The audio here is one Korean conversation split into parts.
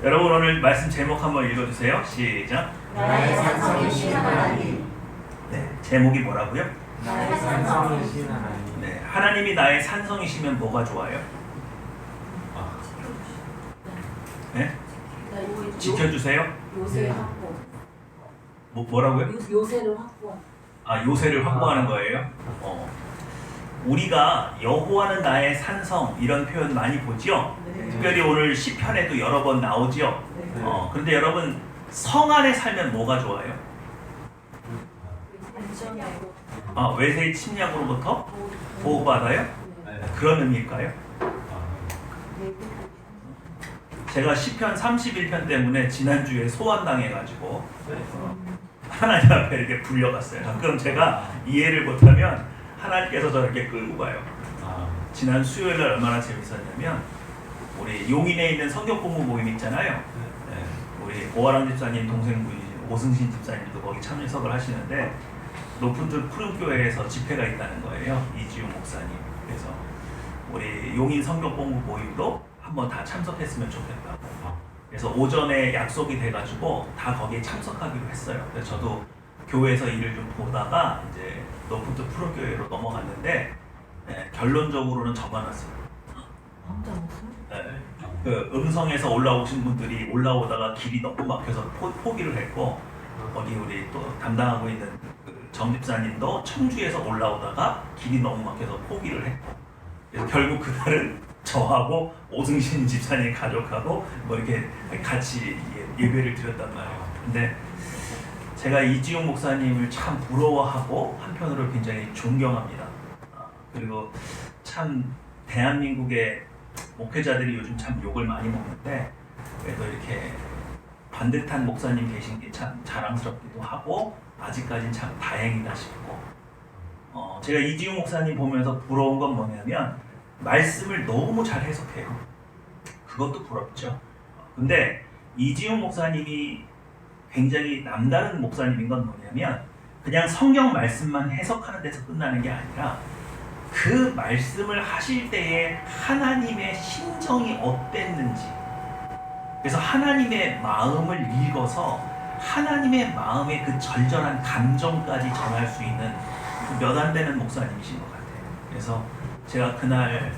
여러분 오늘 말씀 제목 한번 읽어주세요. 시작. 나의 산성이신 하나님. 네, 제목이 뭐라고요? 나의 산성이신 하나님. 네, 하나님이 나의 산성이시면 뭐가 좋아요? 네? 지켜주세요? 요새 확보. 뭐라고요? 요새를 확보. 아, 요새를 확보하는 거예요? 우리가 여호와는 나의 산성 이런 표현 많이 보죠? 네. 특별히 오늘 시편에도 여러 번 나오죠? 네. 그런데 여러분 성 안에 살면 뭐가 좋아요? 안전하고 외세의 침략으로부터 보호받아요? 그런 의미일까요? 제가 시편 31편 때문에 지난주에 소환당해가지고 하나님 앞에 이렇게 불려갔어요. 가끔 제가 이해를 못하면 하나님께서 저렇게 끌고 가요. 지난 수요일날 얼마나 재밌었냐면 우리 용인에 있는 성경 공부 모임 있잖아요. 네, 우리 오아람 집사님 동생분이신 오승신 집사님도 거기 참석을 하시는데 높은 들 푸른교회에서 집회가 있다는 거예요. 이지용 목사님. 그래서 우리 용인 성경 공부 모임도 한번 다 참석했으면 좋겠다고. 그래서 오전에 약속이 돼가지고 다 거기에 참석하기로 했어요. 그래서 저도 교회에서 일을 좀 보다가 이제 높은 푸른교회로 넘어갔는데 결론적으로는 저만 왔어요. 혼자 목숨? 그 음성에서 올라오신 분들이 올라오다가 길이 너무 막혀서 포기를 했고 어디 우리 또 담당하고 있는 그 정집사님도 청주에서 올라오다가 길이 너무 막혀서 포기를 했고 그래서 결국 그날은 저하고 오승신 집사님 가족하고 뭐 이렇게 같이 예배를 드렸단 말이에요. 근데 제가 이지용 목사님을 참 부러워하고 한편으로 굉장히 존경합니다. 그리고 참 대한민국의 목회자들이 요즘 참 욕을 많이 먹는데 그래도 이렇게 반듯한 목사님 계신 게 참 자랑스럽기도 하고 아직까진 참 다행이다 싶고 제가 이지용 목사님 보면서 부러운 건 뭐냐면 말씀을 너무 잘 해석해요. 그것도 부럽죠. 근데 이지용 목사님이 굉장히 남다른 목사님인 건 뭐냐면 그냥 성경 말씀만 해석하는 데서 끝나는 게 아니라 그 말씀을 하실 때에 하나님의 심정이 어땠는지 그래서 하나님의 마음을 읽어서 하나님의 마음의 그 절절한 감정까지 전할 수 있는 몇 안 되는 목사님이신 것 같아요. 그래서 제가 그날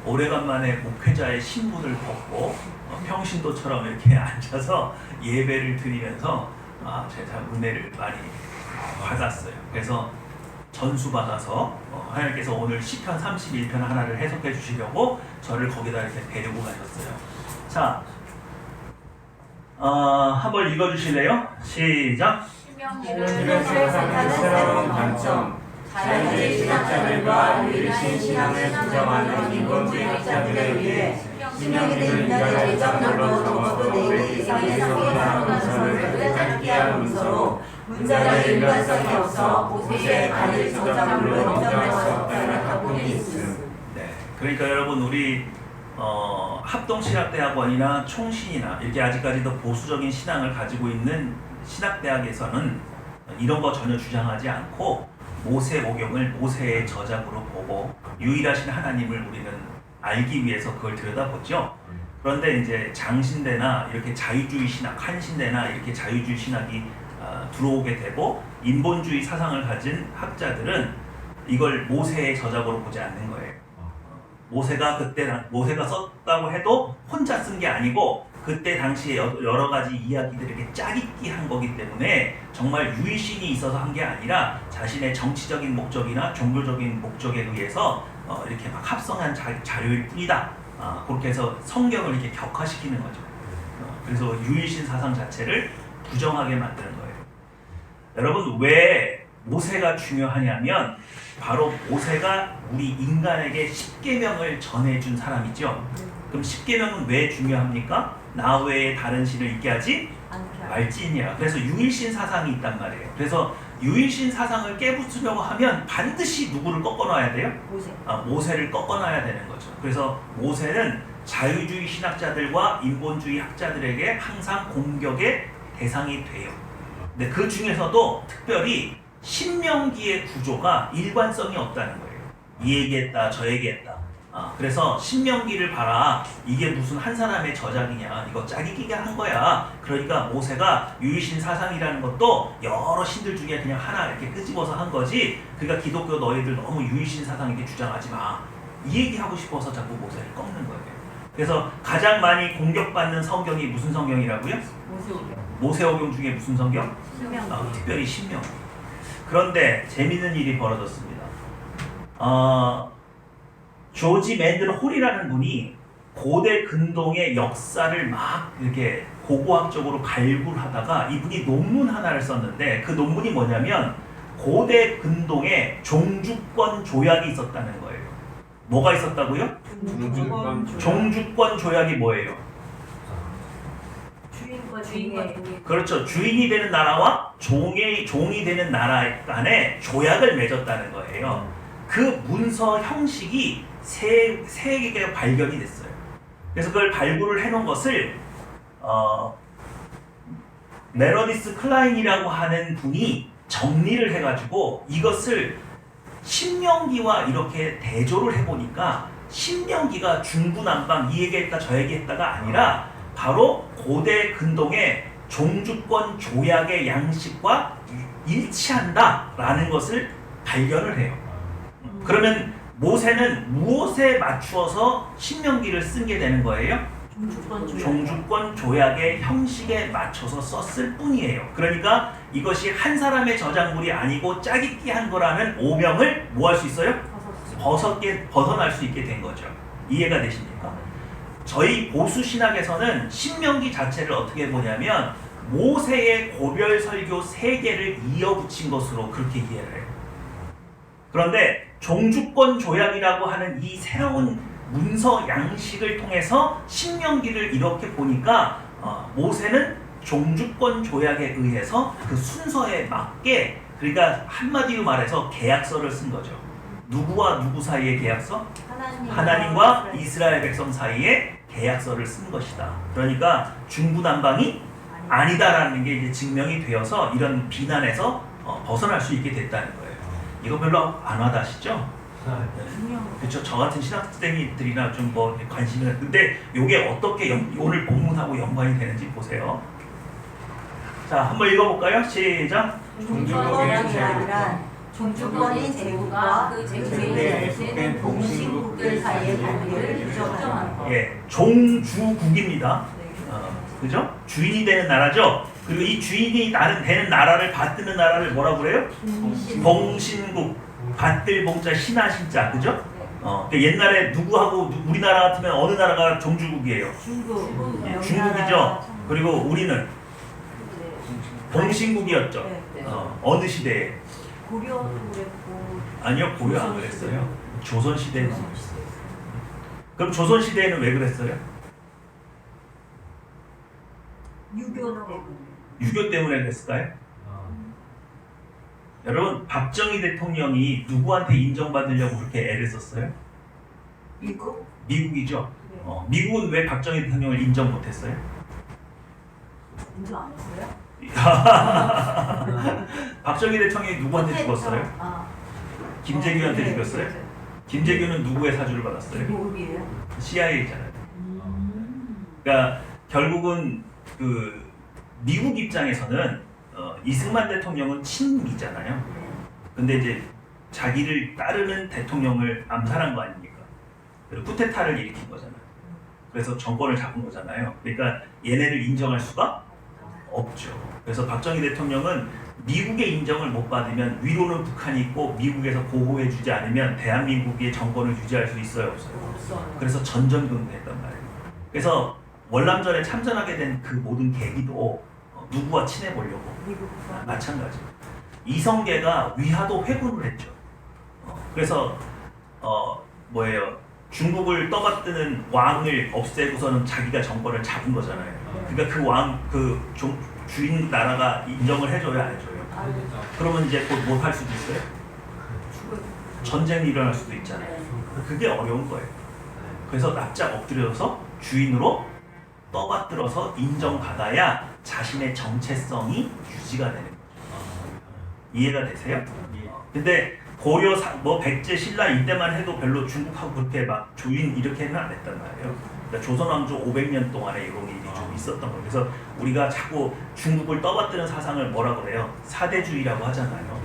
오래간만에 목회자의 신분을 벗고 평신도처럼 이렇게 앉아서 예배를 드리면서 제가 은혜를 많이 받았어요. 그래서 전수 받아서 하나님께서 오늘 시편 31편 하나를 해석해 주시려고 저를 거기다 이렇게 데리고 가셨어요. 자, 한번 읽어 주실래요? 시작. 신명기를 세상하는 새로운 관점. 자연주의 신학자들과 유일신 신앙을 부정하는 인본주의 학자들에 위해 신명기는 인간의 저작물로 적어도 4개 이상의 성경상 문서를 짧게 한 문서로 문자의 일관성이 없어 모세의 간을 저작물로 인정할 수 없다는 각본이 있음. 네, 그러니까 여러분 우리 합동신학대학원이나 총신이나 이렇게 아직까지도 보수적인 신앙을 가지고 있는 신학대학에서는 이런 거 전혀 주장하지 않고 모세오경을 모세의 저작으로 보고 유일하신 하나님을 우리는 알기 위해서 그걸 들여다보죠. 그런데 이제 장신대나 이렇게 자유주의 신학, 한신대나 이렇게 자유주의 신학이 들어오게 되고 인본주의 사상을 가진 학자들은 이걸 모세의 저작으로 보지 않는 거예요. 모세가 썼다고 해도 혼자 쓴 게 아니고 그때 당시에 여러 가지 이야기들을 이렇게 짜깁기 한 거기 때문에 정말 유일신이 있어서 한 게 아니라 자신의 정치적인 목적이나 종교적인 목적에 의해서 이렇게 막 합성한 자료일 뿐이다. 그렇게 해서 성경을 이렇게 격화시키는 거죠. 그래서 유일신 사상 자체를 부정하게 만드는 거예요. 여러분 왜 모세가 중요하냐면 바로 모세가 우리 인간에게 십계명을 전해준 사람이죠. 그럼 십계명은 왜 중요합니까? 나 외에 다른 신을 있게 하지 말지니라. 그래서 유일신 사상이 있단 말이에요. 그래서 유일신 사상을 깨부수려고 하면 반드시 누구를 꺾어놔야 돼요? 모세를 꺾어놔야 되는 거죠. 그래서 모세는 자유주의 신학자들과 인본주의 학자들에게 항상 공격의 대상이 돼요. 근데 그 중에서도 특별히 신명기의 구조가 일관성이 없다는 거예요. 이 얘기했다 저 얘기했다. 그래서 신명기를 봐라. 이게 무슨 한 사람의 저작이냐. 이거 짜기기가 한 거야. 그러니까 모세가 유일신 사상이라는 것도 여러 신들 중에 그냥 하나 이렇게 끄집어서 한 거지. 그러니까 기독교 너희들 너무 유일신 사상 이렇게 주장하지 마. 이 얘기하고 싶어서 자꾸 모세를 꺾는 거예요. 그래서 가장 많이 공격받는 성경이 무슨 성경이라고요? 모세오경 중에 무슨 성경? 특별히 신명기. 그런데 재밌는 일이 벌어졌습니다. 조지 맨들 홀이라는 분이 고대 근동의 역사를 막 이렇게 고고학적으로 발굴하다가 이분이 논문 하나를 썼는데 그 논문이 뭐냐면 고대 근동에 종주권 조약이 있었다는 거예요. 뭐가 있었다고요? 종주권 조약이 뭐예요? 주인과 그렇죠. 주인이 되는 나라와 종이 되는 나라 간에 조약을 맺었다는 거예요. 그 문서 형식이 세 개가 발견이 됐어요. 그래서 그걸 발굴을 해놓은 것을 메러디스 클라인이라고 하는 분이 정리를 해가지고 이것을 신명기와 이렇게 대조를 해보니까 신명기가 중구난방 이 얘기했다 저 얘기했다가 아니라 바로 고대 근동의 종주권 조약의 양식과 일치한다라는 것을 발견을 해요. 그러면 모세는 무엇에 맞추어서 신명기를 쓴 게 되는 거예요? 종주권 조약의 형식에 맞춰서 썼을 뿐이에요. 그러니까 이것이 한 사람의 저작물이 아니고 짜깁기 한 거라는 오명을 뭐 할 수 있어요? 벗어날 수 있게 된 거죠. 이해가 되십니까? 저희 보수 신학에서는 신명기 자체를 어떻게 보냐면 모세의 고별 설교 3개를 이어붙인 것으로 그렇게 이해를 해요. 그런데 종주권 조약이라고 하는 이 새로운 문서 양식을 통해서 신명기를 이렇게 보니까 모세는 종주권 조약에 의해서 그 순서에 맞게, 그러니까 한마디로 말해서 계약서를 쓴 거죠. 누구와 누구 사이의 계약서? 하나님과 이스라엘 백성 사이의 계약서를 쓴 것이다. 그러니까 중구난방이 아니다라는 게 이제 증명이 되어서 이런 비난에서 벗어날 수 있게 됐다는 거예요. 이거 별로 안 와닿으시죠? 그렇죠. 저 같은 신학생들이나 좀 뭐 관심이 있는, 근데 이게 어떻게 오늘 본문하고 연관이 되는지 보세요. 자, 한번 읽어볼까요? 시작. 종주권인 제국과 그 제국에 속된 동신국들 사이의 관계를 인정하는 것. 예, 종주국입니다. 그죠? 주인이 되는 나라죠. 그리고 이 주인이 되는 나라를 받드는 나라를 뭐라고 그래요? 동신국. 받들 봉자 신하 신자, 그죠? 그러니까 옛날에 누구하고 우리나라 같으면 어느 나라가 종주국이에요? 중국이죠. 그리고 우리는 동신국이었죠. 어느 시대에? 고려도 그랬고. 아니요, 고려 안 그랬어요. 조선 시대는. 그럼 조선 시대에는 왜 그랬어요? 유교 때문에 그랬을까요? 여러분, 박정희 대통령이 누구한테 인정받으려고 그렇게 애를 썼어요? 미국이죠. 미국은 왜 박정희 대통령을 인정 못했어요? 인정 안 했어요? 박정희 대통령이 누구한테 죽었어요? 김재규한테 죽였어요? 김재규는 누구의 사주를 받았어요? 미국이에요. CIA잖아요. 그러니까 결국은 그 미국 입장에서는 이승만 대통령은 친미잖아요. 근데 이제 자기를 따르는 대통령을 암살한 거 아닙니까? 그리고 쿠데타를 일으킨 거잖아요. 그래서 정권을 잡은 거잖아요. 그러니까 얘네를 인정할 수가 없죠. 그래서 박정희 대통령은 미국의 인정을 못 받으면 위로는 북한이 있고 미국에서 보호해주지 않으면 대한민국의 정권을 유지할 수 있어요, 없어요? 그래서 전전긍긍했단 말이에요. 그래서 월남전에 참전하게 된 그 모든 계기도 누구와 친해보려고 마찬가지. 이성계가 위화도 회군을 했죠. 그래서 중국을 떠받드는 왕을 없애고서는 자기가 정권을 잡은 거잖아요. 그러니까 그 왕, 주인 나라가 인정을 해줘야 안 해줘요. 그러면 이제 곧 못 할 수도 있어요. 전쟁이 일어날 수도 있잖아요. 그게 어려운 거예요. 그래서 납작 엎드려서 주인으로 떠받들어서 인정받아야 자신의 정체성이 유지가 되는 거죠. 이해가 되세요? 근데 고려 뭐 백제 신라 이때만 해도 별로 중국하고 그렇게 막 조인 이렇게는 안 했단 말이에요. 그러니까 조선 왕조 500년 동안에 이런 일이 좀 있었던 거예요. 그래서 우리가 자꾸 중국을 떠받드는 사상을 뭐라 그래요? 사대주의라고 하잖아요.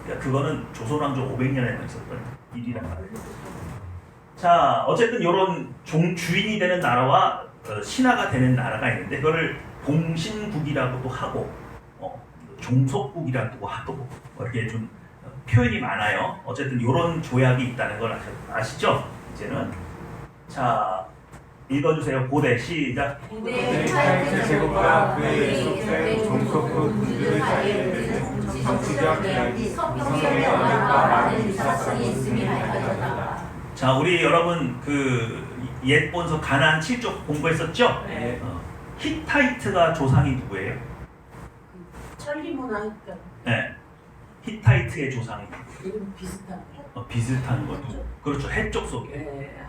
그러니까 그거는 조선 왕조 500년에만 있었던 일이란 말이에요. 자, 어쨌든 이런 주인이 되는 나라와 신하가 되는 나라가 있는데 그거를 봉신국이라고도 하고 종속국이라고도 하고 뭐 이렇게 좀 표현이 많아요. 어쨌든 이런 조약이 있다는 걸 아시죠? 이제는 자 읽어주세요. 고대 시작. 고대 히타이트 제국과 그에 속된 종속국 군주들 사이에 맺은 정치적 계약이 성경의 언약과 많은 유사성이 있음이 밝혀졌다. 자, 우리 여러분 그 옛 본서 가나안 7쪽 공부했었죠? 네. 히타이트가 조상이 누구예요? 천리문화니까 네. 히타이트의 조상이 이름 비슷한 비슷한 거죠. 그렇죠. 해쪽 속에. 네.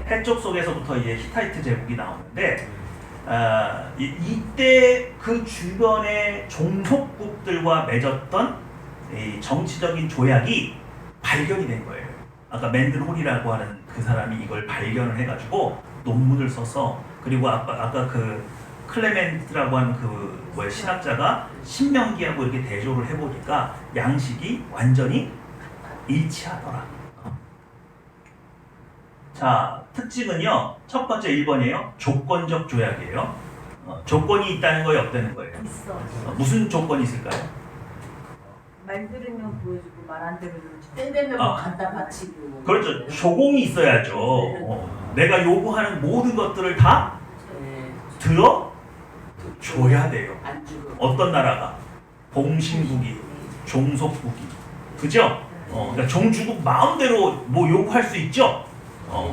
해쪽 속에서부터 이제 히타이트 제국이 나오는데 이때 그 주변의 종속국들과 맺었던 이 정치적인 조약이 발견이 된 거예요. 아까 맨들홀이라고 하는 그 사람이 이걸 발견을 해가지고 논문을 써서 그리고 아까 그 클레멘트라고 하는 그 신학자가 신명기하고 이렇게 대조를 해보니까 양식이 완전히 일치하더라. 자, 특징은요. 첫 번째 1번이에요. 조건적 조약이에요. 조건이 있다는 거에 없다는 거예요. 있어. 무슨 조건이 있을까요? 말 들으면 보여주고 말 안 들으면 때 되면 아. 갖다 바치고 그렇죠. 조공이 있어야죠. 내가 요구하는 모든 것들을 다 네. 들어줘야 돼요. 안 주고 어떤 나라가? 봉신국이, 종속국이. 그죠? 그러니까 종주국 마음대로 뭐 요구할 수 있죠?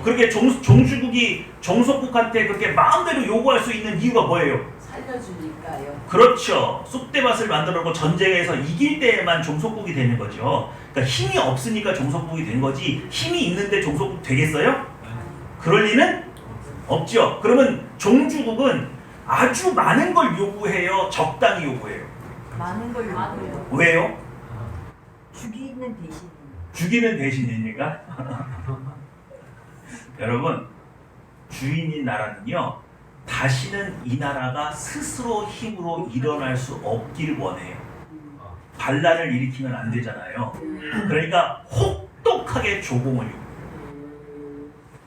그렇게 종주국이 종속국한테 그렇게 마음대로 요구할 수 있는 이유가 뭐예요? 살려주니까요. 그렇죠. 쑥대밭을 만들어 놓고 전쟁에서 이길 때에만 종속국이 되는 거죠. 그러니까 힘이 없으니까 종속국이 된 거지 힘이 있는데 종속국 되겠어요? 그럴 리는 없죠. 그러면 종주국은 아주 많은 걸 요구해요? 적당히 요구해요? 많은 걸 요구해요. 왜요? 죽이는 대신. 죽이는 대신이니까? 여러분, 주인인 나라는요, 다시는 이 나라가 스스로 힘으로 일어날 수 없길 원해요. 반란을 일으키면 안 되잖아요. 그러니까 혹독하게 조공을 요구해요.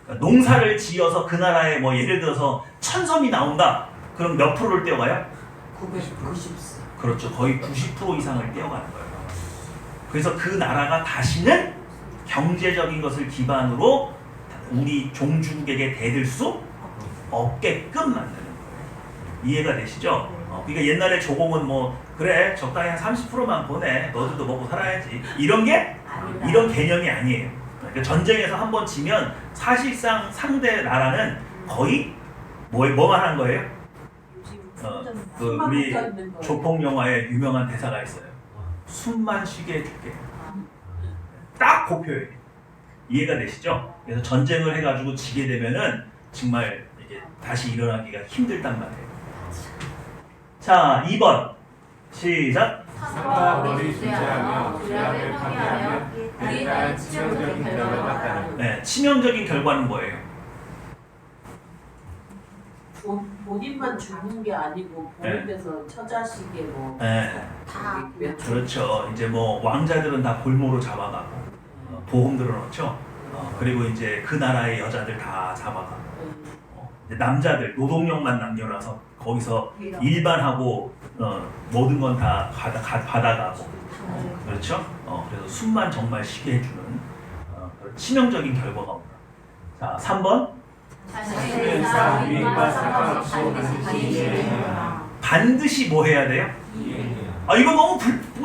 그러니까 농사를 지어서 그 나라에 뭐 예를 들어서 1000섬이 나온다. 그럼 몇 프로를 떼어가요? 990. 그렇죠. 거의 90% 이상을 떼어가는 거예요. 그래서 그 나라가 다시는 경제적인 것을 기반으로 우리 종주국에게 대들 수 없게끔 만드는 거예요. 이해가 되시죠? 그러니까 옛날에 조공은 뭐 그래 적당히 한 30%만 보내 너들도 먹고 살아야지 이런 개념이 아니에요. 그러니까 전쟁에서 한번 지면 사실상 상대 나라는 거의 뭐만 한 거예요? 그 우리 조폭 영화에 유명한 대사가 있어요. 숨만 쉬게 해줄게. 딱 그 표현. 이해가 되시죠? 그래서 전쟁을 해가지고 지게 되면은 정말 이게 다시 일어나기가 힘들단 말이에요. 자, 2번 시작. 상과 머리 주제하며 죄악을 방해하며 그에 따른 치명적인 결과를 낳다는 네, 치명적인 결과는 뭐예요? 본인만 죽는 게 아니고 네. 보는 데서 처자식에 뭐 네, 다 그렇죠. 이제 뭐 왕자들은 다 볼모로 잡아가고 보험 들어놓죠. 그리고 이제 그 나라의 여자들 다 잡아가고 이제 남자들 노동력만 남겨놔서 거기서 일반하고 모든 건 다 받아가고 그렇죠. 그래서 숨만 정말 쉬게 해주는 그런 치명적인 결과가 옵니다. 자, 3번 자신의 사 유익과 상관없이 반드시 이해해야 반드시 뭐 해야 돼요? 아 이거 너무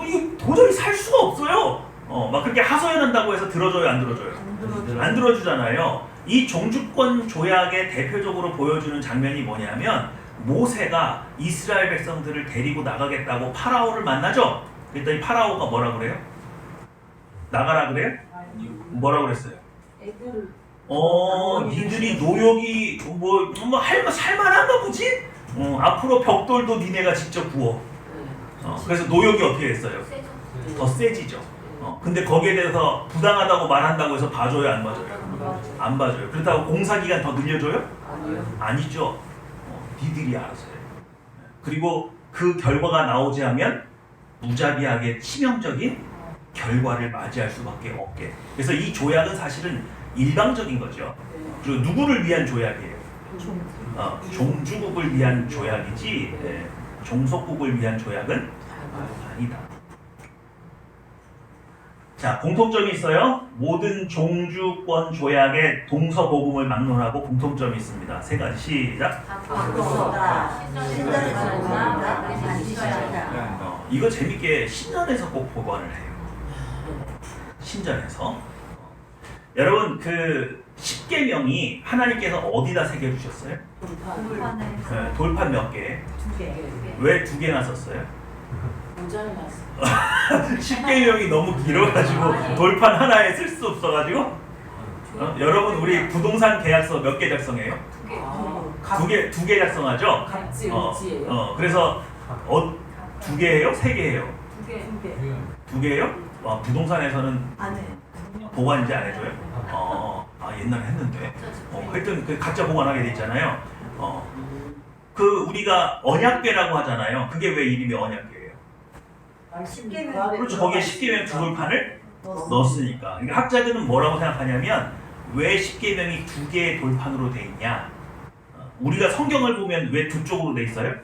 이거 도저히 살 수가 없어요. 막 그렇게 하소연한다고 해서 들어줘요, 안 들어줘요? 안 들어주잖아요. 이 종주권 조약의 대표적으로 보여주는 장면이 뭐냐면 모세가 이스라엘 백성들을 데리고 나가겠다고 파라오를 만나죠. 그랬더니 파라오가 뭐라 그래요? 나가라 그래요? 뭐라 그랬어요? 애들 니들이 노역이 뭐 살만한가 보지? 앞으로 벽돌도 니네가 직접 구워. 그래서 노역이 어떻게 됐어요? 더 세지죠. 근데 거기에 대해서 부당하다고 말한다고 해서 봐줘요, 안 봐줘요? 안 봐줘요. 그렇다고 공사 기간 더 늘려줘요? 아니요. 아니죠. 니들이 알아서 해요. 그리고 그 결과가 나오지 않으면 무자비하게 치명적인 결과를 맞이할 수밖에 없게. 그래서 이 조약은 사실은 일방적인 거죠. 그리고 누구를 위한 조약이에요? 종주국을 위한 조약이지 종속국을 위한 조약은 아니다. 자, 공통점이 있어요. 모든 종주권 조약의 동서고금을 막론하고 공통점이 있습니다. 세 가지. 시작. 바꿀 수 없다. 신전에서 보관한다. 반드시 지키라. 이거 재밌게 신전에서 꼭 보관을 해요. 신전에서. 여러분 그 10계명이 하나님께서 어디다 새겨주셨어요? 돌판. 돌판 몇 개? 2개. 왜 2개나 썼어요? 모자랐어. 10계명이 너무 길어가지고 돌판 하나에 쓸 수 없어가지고 여러분 우리 부동산 계약서 몇 개 작성해요? 두 개 작성하죠? 갑지 을지예요. 그래서 2개예요? 3개예요? 2개. 2개예요? 부동산에서는 안 해. 보관 이제 안 해줘요? 옛날에 했는데. 하여튼 그 각자 보관하게 돼 있잖아요. 그 우리가 언약궤라고 하잖아요. 그게 왜 이름이 언약궤예요? 그렇죠. 거기에 10계명 두 돌판을 넣었으니까. 그러니까 학자들은 뭐라고 생각하냐면 왜 10계명이 2개의 돌판으로 돼 있냐? 우리가 성경을 보면 왜 두 쪽으로 돼 있어요?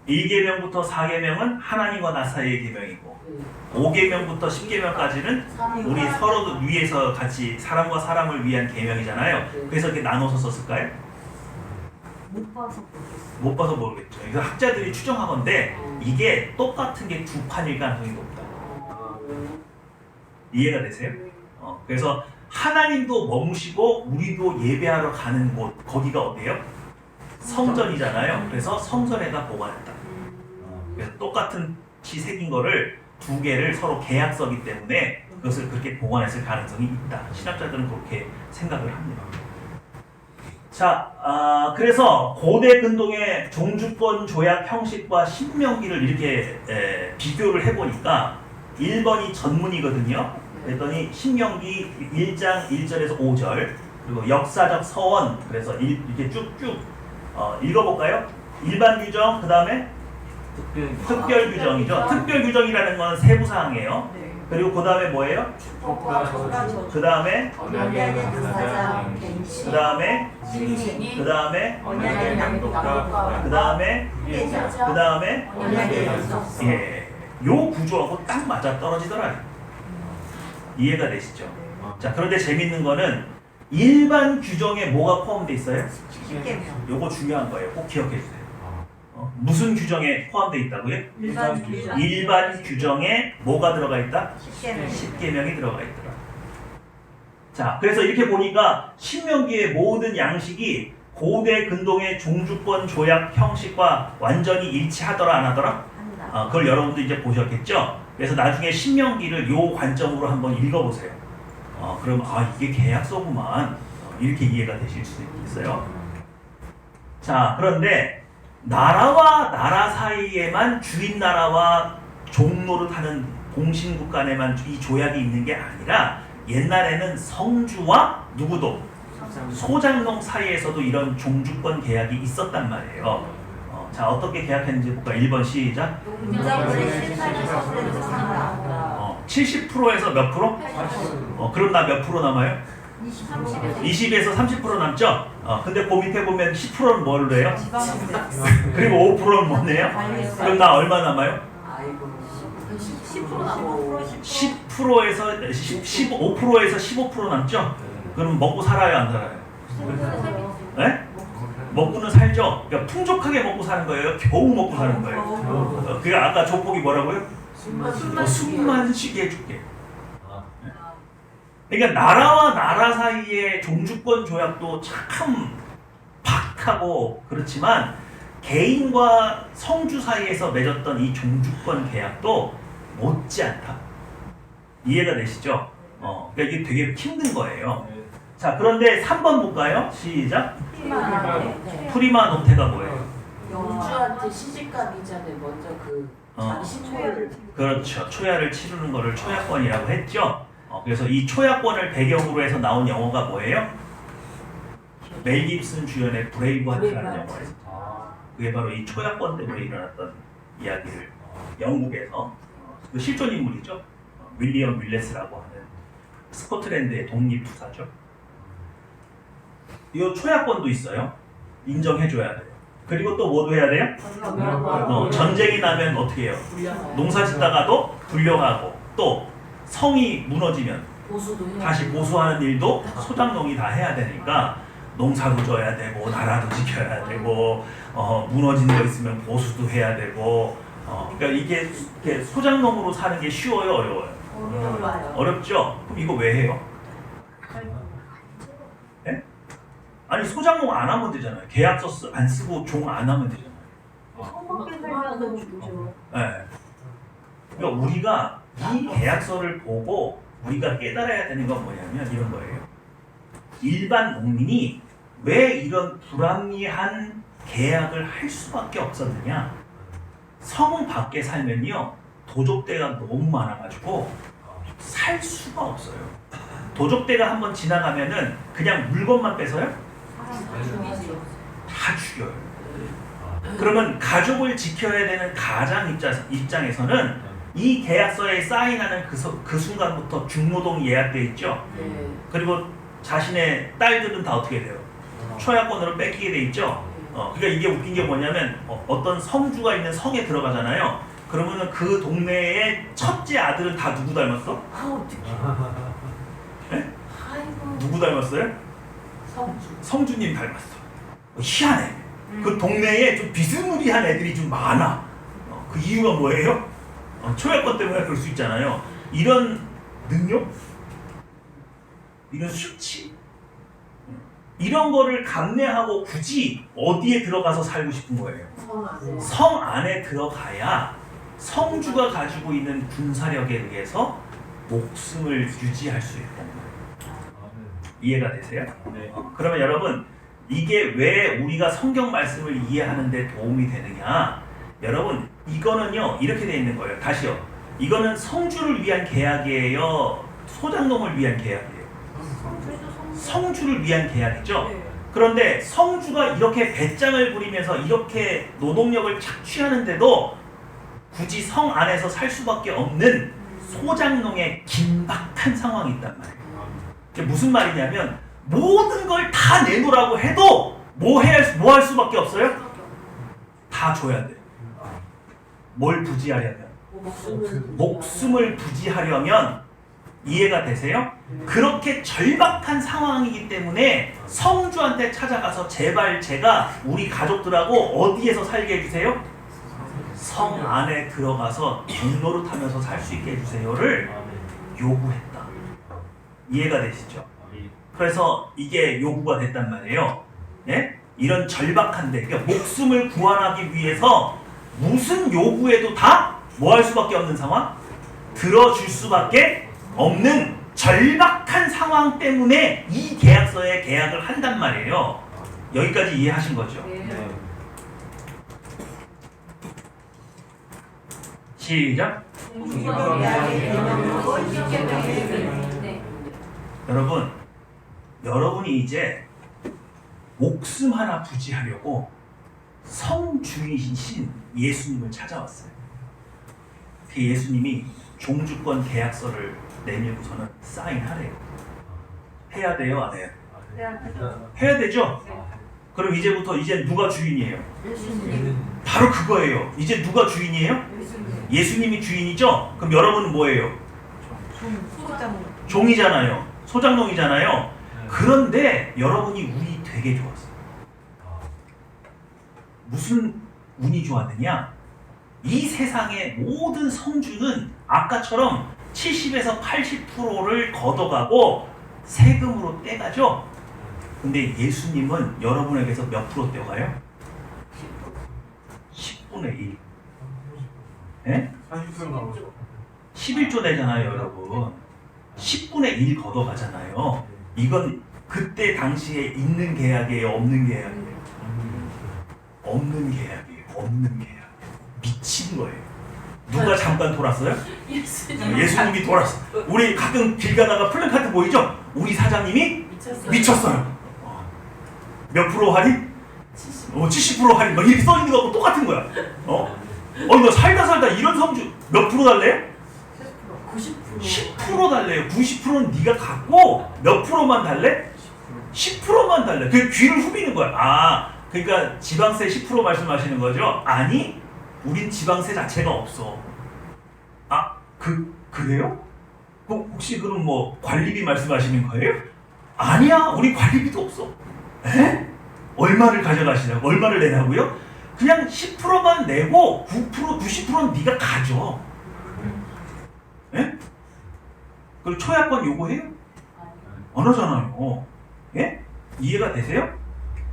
1계명부터 4계명은 하나님과 나 사이의 계명이고 5계명부터 10계명까지는 우리 서로 위해서 같이 사람과 사람을 위한 계명이잖아요. 그래서 이렇게 나눠서 썼을까요? 못 봐서 모르겠어. 못 봐서 모르겠죠. 그래서 학자들이 추정하건데 이게 똑같은 게 두 판일 가능성이 높다. 이해가 되세요? 그래서 하나님도 머무시고 우리도 예배하러 가는 곳 거기가 어디예요? 성전이잖아요. 그래서 성전에다 보관했다. 그래서 똑같은 치 새긴 거를 2개를 서로 계약서기 때문에 그것을 그렇게 보관했을 가능성이 있다. 신학자들은 그렇게 생각을 합니다. 자, 그래서 고대 근동의 종주권 조약 형식과 신명기를 이렇게 비교를 해보니까 1번이 전문이거든요. 그랬더니 신명기 1장 1절에서 5절 그리고 역사적 서원 그래서 이렇게 쭉쭉 읽어볼까요? 일반 규정 그 다음에 특별 규정이죠. 특별 규정이라는 건 세부 사항이에요. 그리고 그 다음에 뭐예요? 그 다음에 언약의 사장 그 다음에 진리. 그 다음에 언약의 낭독과 그 다음에 회자. 그 다음에 언약의 연속. 요 구조하고 딱 맞아 떨어지더라. 이해가 되시죠? 자, 그런데 재밌는 거는 일반 규정에 뭐가 포함되어 있어요? 10계명. 요거 중요한 거예요. 꼭 기억해 주세요. 무슨 규정에 포함되어 있다고요? 일반 규정. 일반 규정에 뭐가 들어가 있다? 10계명. 10계명이 들어가 있더라. 자, 그래서 이렇게 보니까 신명기의 모든 양식이 고대 근동의 종주권 조약 형식과 완전히 일치하더라 안 하더라? 한다. 그걸 여러분도 이제 보셨겠죠? 그래서 나중에 신명기를 요 관점으로 한번 읽어보세요. 그럼 이게 계약서구만 이렇게 이해가 되실 수 있어요. 자, 그런데 나라와 나라 사이에만 주인 나라와 종노릇하는 공신국 간에만 이 조약이 있는 게 아니라 옛날에는 성주와 누구도 소장농 사이에서도 이런 종주권 계약이 있었단 말이에요. 자, 어떻게 계약했는지 볼까? 1번 시작. 문자권의 실판을 서술해서 산다. 70%에서 몇 프로? 그럼 나 몇 프로 남아요? 20에서 30% 남죠? 근데 그 밑에 보면 10%는 뭘 해요? 그리고 5%는 뭐네요? 그럼 나 얼마 남아요? 아이고. 10% 남고 10%에서 15%에서 15% 남죠? 그럼 먹고 살아요, 안 살아요? 네? 먹고는 살죠. 그러니까 풍족하게 먹고 사는 거예요. 겨우 먹고 사는 거예요. 그게 아까 조폭이 뭐라고요? 숨만 쉬게 해줄게. 그러니까 나라와 나라 사이의 종주권 조약도 참 박하고 그렇지만 개인과 성주 사이에서 맺었던 이 종주권 계약도 못지않다. 이해가 되시죠? 그러니까 이게 되게 힘든 거예요. 자, 그런데 3번 볼까요? 시작. 프리마 노테가 뭐예요? 영주한테 시집가기 전에 먼저 그 그렇죠. 초야를 치르는 거를 초야권이라고 했죠. 그래서 이 초야권을 배경으로 해서 나온 영화가 뭐예요? 멜 깁슨 주연의 브레이브하트라는 영화예요. 그게 바로 이 초야권 때문에 일어났던 이야기를 영국에서 그 실존 인물이죠. 윌리엄 윌레스라고 하는 스코틀랜드의 독립투사죠. 이 초야권도 있어요. 인정해줘야 돼요. 그리고 또 뭐도 해야 돼요? 전쟁이 나면 어떻게 해요? 농사 짓다가도 불려가고 또 성이 무너지면 다시 보수하는 일도 소장농이 다 해야 되니까 농사도 져야 되고 나라도 지켜야 되고 무너진 거 있으면 보수도 해야 되고 그러니까 이게 소장농으로 사는 게 쉬워요, 어려워요? 어렵죠? 그럼 이거 왜 해요? 네? 아니 소장농 안 하면 되잖아요. 계약서 안 쓰고 종 안 하면 되잖아요. 네. 그러니까 우리가 이 계약서를 보고 우리가 깨달아야 되는 건 뭐냐면 이런 거예요. 일반 농민이 왜 이런 불합리한 계약을 할 수밖에 없었느냐? 성 밖에 살면요 도적대가 너무 많아가지고 살 수가 없어요. 도적대가 한번 지나가면은 그냥 물건만 뺏어요? 다 죽여요. 그러면 가족을 지켜야 되는 가장 입장에서는 이 계약서에 사인하는 그 순간부터 중노동이 예약돼 있죠. 그리고 자신의 딸들은 다 어떻게 돼요? 초야권으로 뺏기게 돼 있죠. 그러니까 이게 웃긴 게 뭐냐면 어떤 성주가 있는 성에 들어가잖아요. 그러면은 그 동네의 첫째 아들은 다 누구 닮았어? 네? 누구 닮았어요? 성주님 닮았어. 희한해. 그 동네에 좀 비스무리한 애들이 좀 많아. 그 이유가 뭐예요? 초야권 때문에 그럴 수 있잖아요. 이런 능력? 이런 수치? 이런 거를 감내하고 굳이 어디에 들어가서 살고 싶은 거예요? 성 안에 들어가야 성주가 가지고 있는 군사력에 의해서 목숨을 유지할 수 있다는 거예요. 이해가 되세요? 네. 그러면 여러분 이게 왜 우리가 성경 말씀을 이해하는 데 도움이 되느냐? 여러분 이거는요 이렇게 돼 있는 거예요. 다시요. 이거는 성주를 위한 계약이에요? 소장농을 위한 계약이에요? 성주를 위한 계약이죠. 그런데 성주가 이렇게 배짱을 부리면서 이렇게 노동력을 착취하는데도 굳이 성 안에서 살 수밖에 없는 소장농의 긴박한 상황이 있단 말이에요. 이게 무슨 말이냐면 모든 걸 다 내놓으라고 해도 뭐 할 수밖에 없어요? 다 줘야 돼요. 뭘 부지하려면? 목숨을 부지하려면 이해가 되세요? 그렇게 절박한 상황이기 때문에 성주한테 찾아가서 제발 제가 우리 가족들하고 어디에서 살게 해주세요? 성 안에 들어가서 종로를 타면서 살 수 있게 해주세요를 요구했다. 이해가 되시죠? 그래서 이게 요구가 됐단 말이에요. 네? 이런 절박한데 그러니까 목숨을 구원하기 위해서 무슨 요구에도 다 뭐 할 수밖에 없는 상황? 들어줄 수밖에 없는 절박한 상황 때문에 이 계약서에 계약을 한단 말이에요. 여기까지 이해하신 거죠? 네. 시작. 여러분, 여러분이 이제 목숨 하나 부지하려고 성주이신 예수님을 찾아왔어요. 그 예수님이 종주권 계약서를 내밀고서는 사인하래요. 해야 돼요, 안 해요? 해야 되죠? 그럼 이제부터 이제 누가 주인이에요? 바로 그거예요. 이제 누가 주인이에요? 예수님이 주인이죠? 그럼 여러분은 뭐예요? 종이잖아요. 소장농이잖아요. 그런데 여러분이 운이 되게 좋았어요. 무슨 운이 좋았느냐? 이 세상의 모든 성주는 아까처럼 70에서 80%를 걷어가고 세금으로 떼가죠? 근데 예수님은 여러분에게서 몇 프로 떼어가요? 10분의 1. 네? 11조 되잖아요, 여러분. 10분의 1 걷어가잖아요. 이건 그때 당시에 있는 계약이에요, 없는 계약이에요? 없는 계약이에요, 없는 계약. 미친 거예요. 누가 잠깐 돌았어요? 예수님이 돌았어. 우리 가끔 길 가다가 플랜카드 보이죠? 우리 사장님이 미쳤어요. 몇 프로 할인? 70% 할인. 막 이렇게 써 있는 거하고 똑같은 거야. 너 살다 이런 성주 몇 프로 달래요? 10% 달래요. 90%는 네가 갖고 몇 프로만 달래? 10%만 달래. 그 귀를 후비는 거야. 아, 그러니까 지방세 10% 말씀하시는 거죠? 아니, 우린 지방세 자체가 없어. 아, 그래요? 혹시 그럼 뭐 관리비 말씀하시는 거예요? 아니야, 우리 관리비도 없어. 에? 얼마를 가져가시냐고? 얼마를 내냐고요? 그냥 10%만 내고 9%, 90%는 네가 가져. 예? 그리고 초약권 요구해요? 안 하잖아요. 예? 이해가 되세요?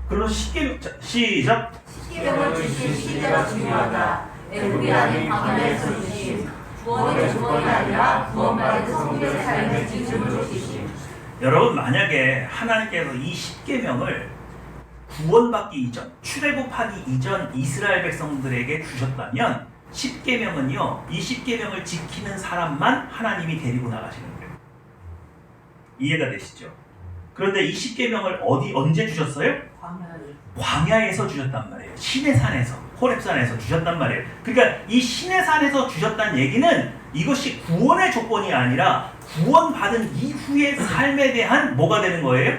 그러면 시작. 십계명을 지킬 시대가 중요하다. 애국이 아닌 방해에서 주심. 구원의 조건이 아니라 구원받은 성도의 삶의 기준으로 주심. 여러분, 만약에 하나님께서 이 10계명을 구원받기 이전, 출애굽하기 이전 이스라엘 백성들에게 주셨다면 10계명은요, 이 10계명을 지키는 사람만 하나님이 데리고 나가시는 거예요. 이해가 되시죠? 그런데 이 10계명을 언제 주셨어요? 광야에서 주셨단 말이에요. 시내산에서, 호렙산에서 주셨단 말이에요. 그러니까 이 시내산에서 주셨다는 얘기는 이것이 구원의 조건이 아니라 구원받은 이후의 삶에 대한 뭐가 되는 거예요?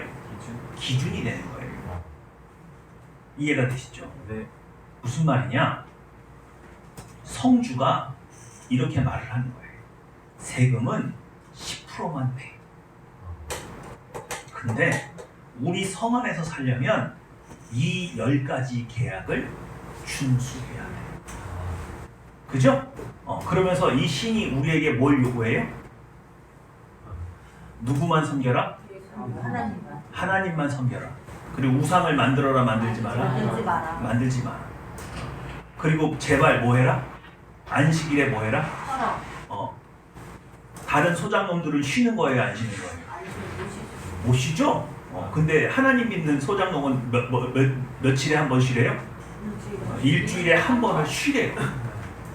기준이 되는 거예요. 이해가 되시죠? 네. 무슨 말이냐? 성주가 이렇게 말을 하는 거예요. 세금은 10%만 내. 근데 우리 성 안에서 살려면 이 10가지 계약을 준수해야 돼. 그죠? 그러면서 이 신이 우리에게 뭘 요구해요? 누구만 섬겨라? 하나님만. 하나님만 섬겨라. 그리고 우상을 만들어라, 만들지 마라? 만들지 마라. 만들지 마라. 그리고 제발 뭐 해라? 안식일에 뭐 해라? 다른 소장놈들은 쉬는 거예요, 안 쉬는 거예요? 못 쉬죠? 근데 하나님 믿는 소장농은 며칠에 한 번 쉬래요? 일주일에 한 번을 쉬래요.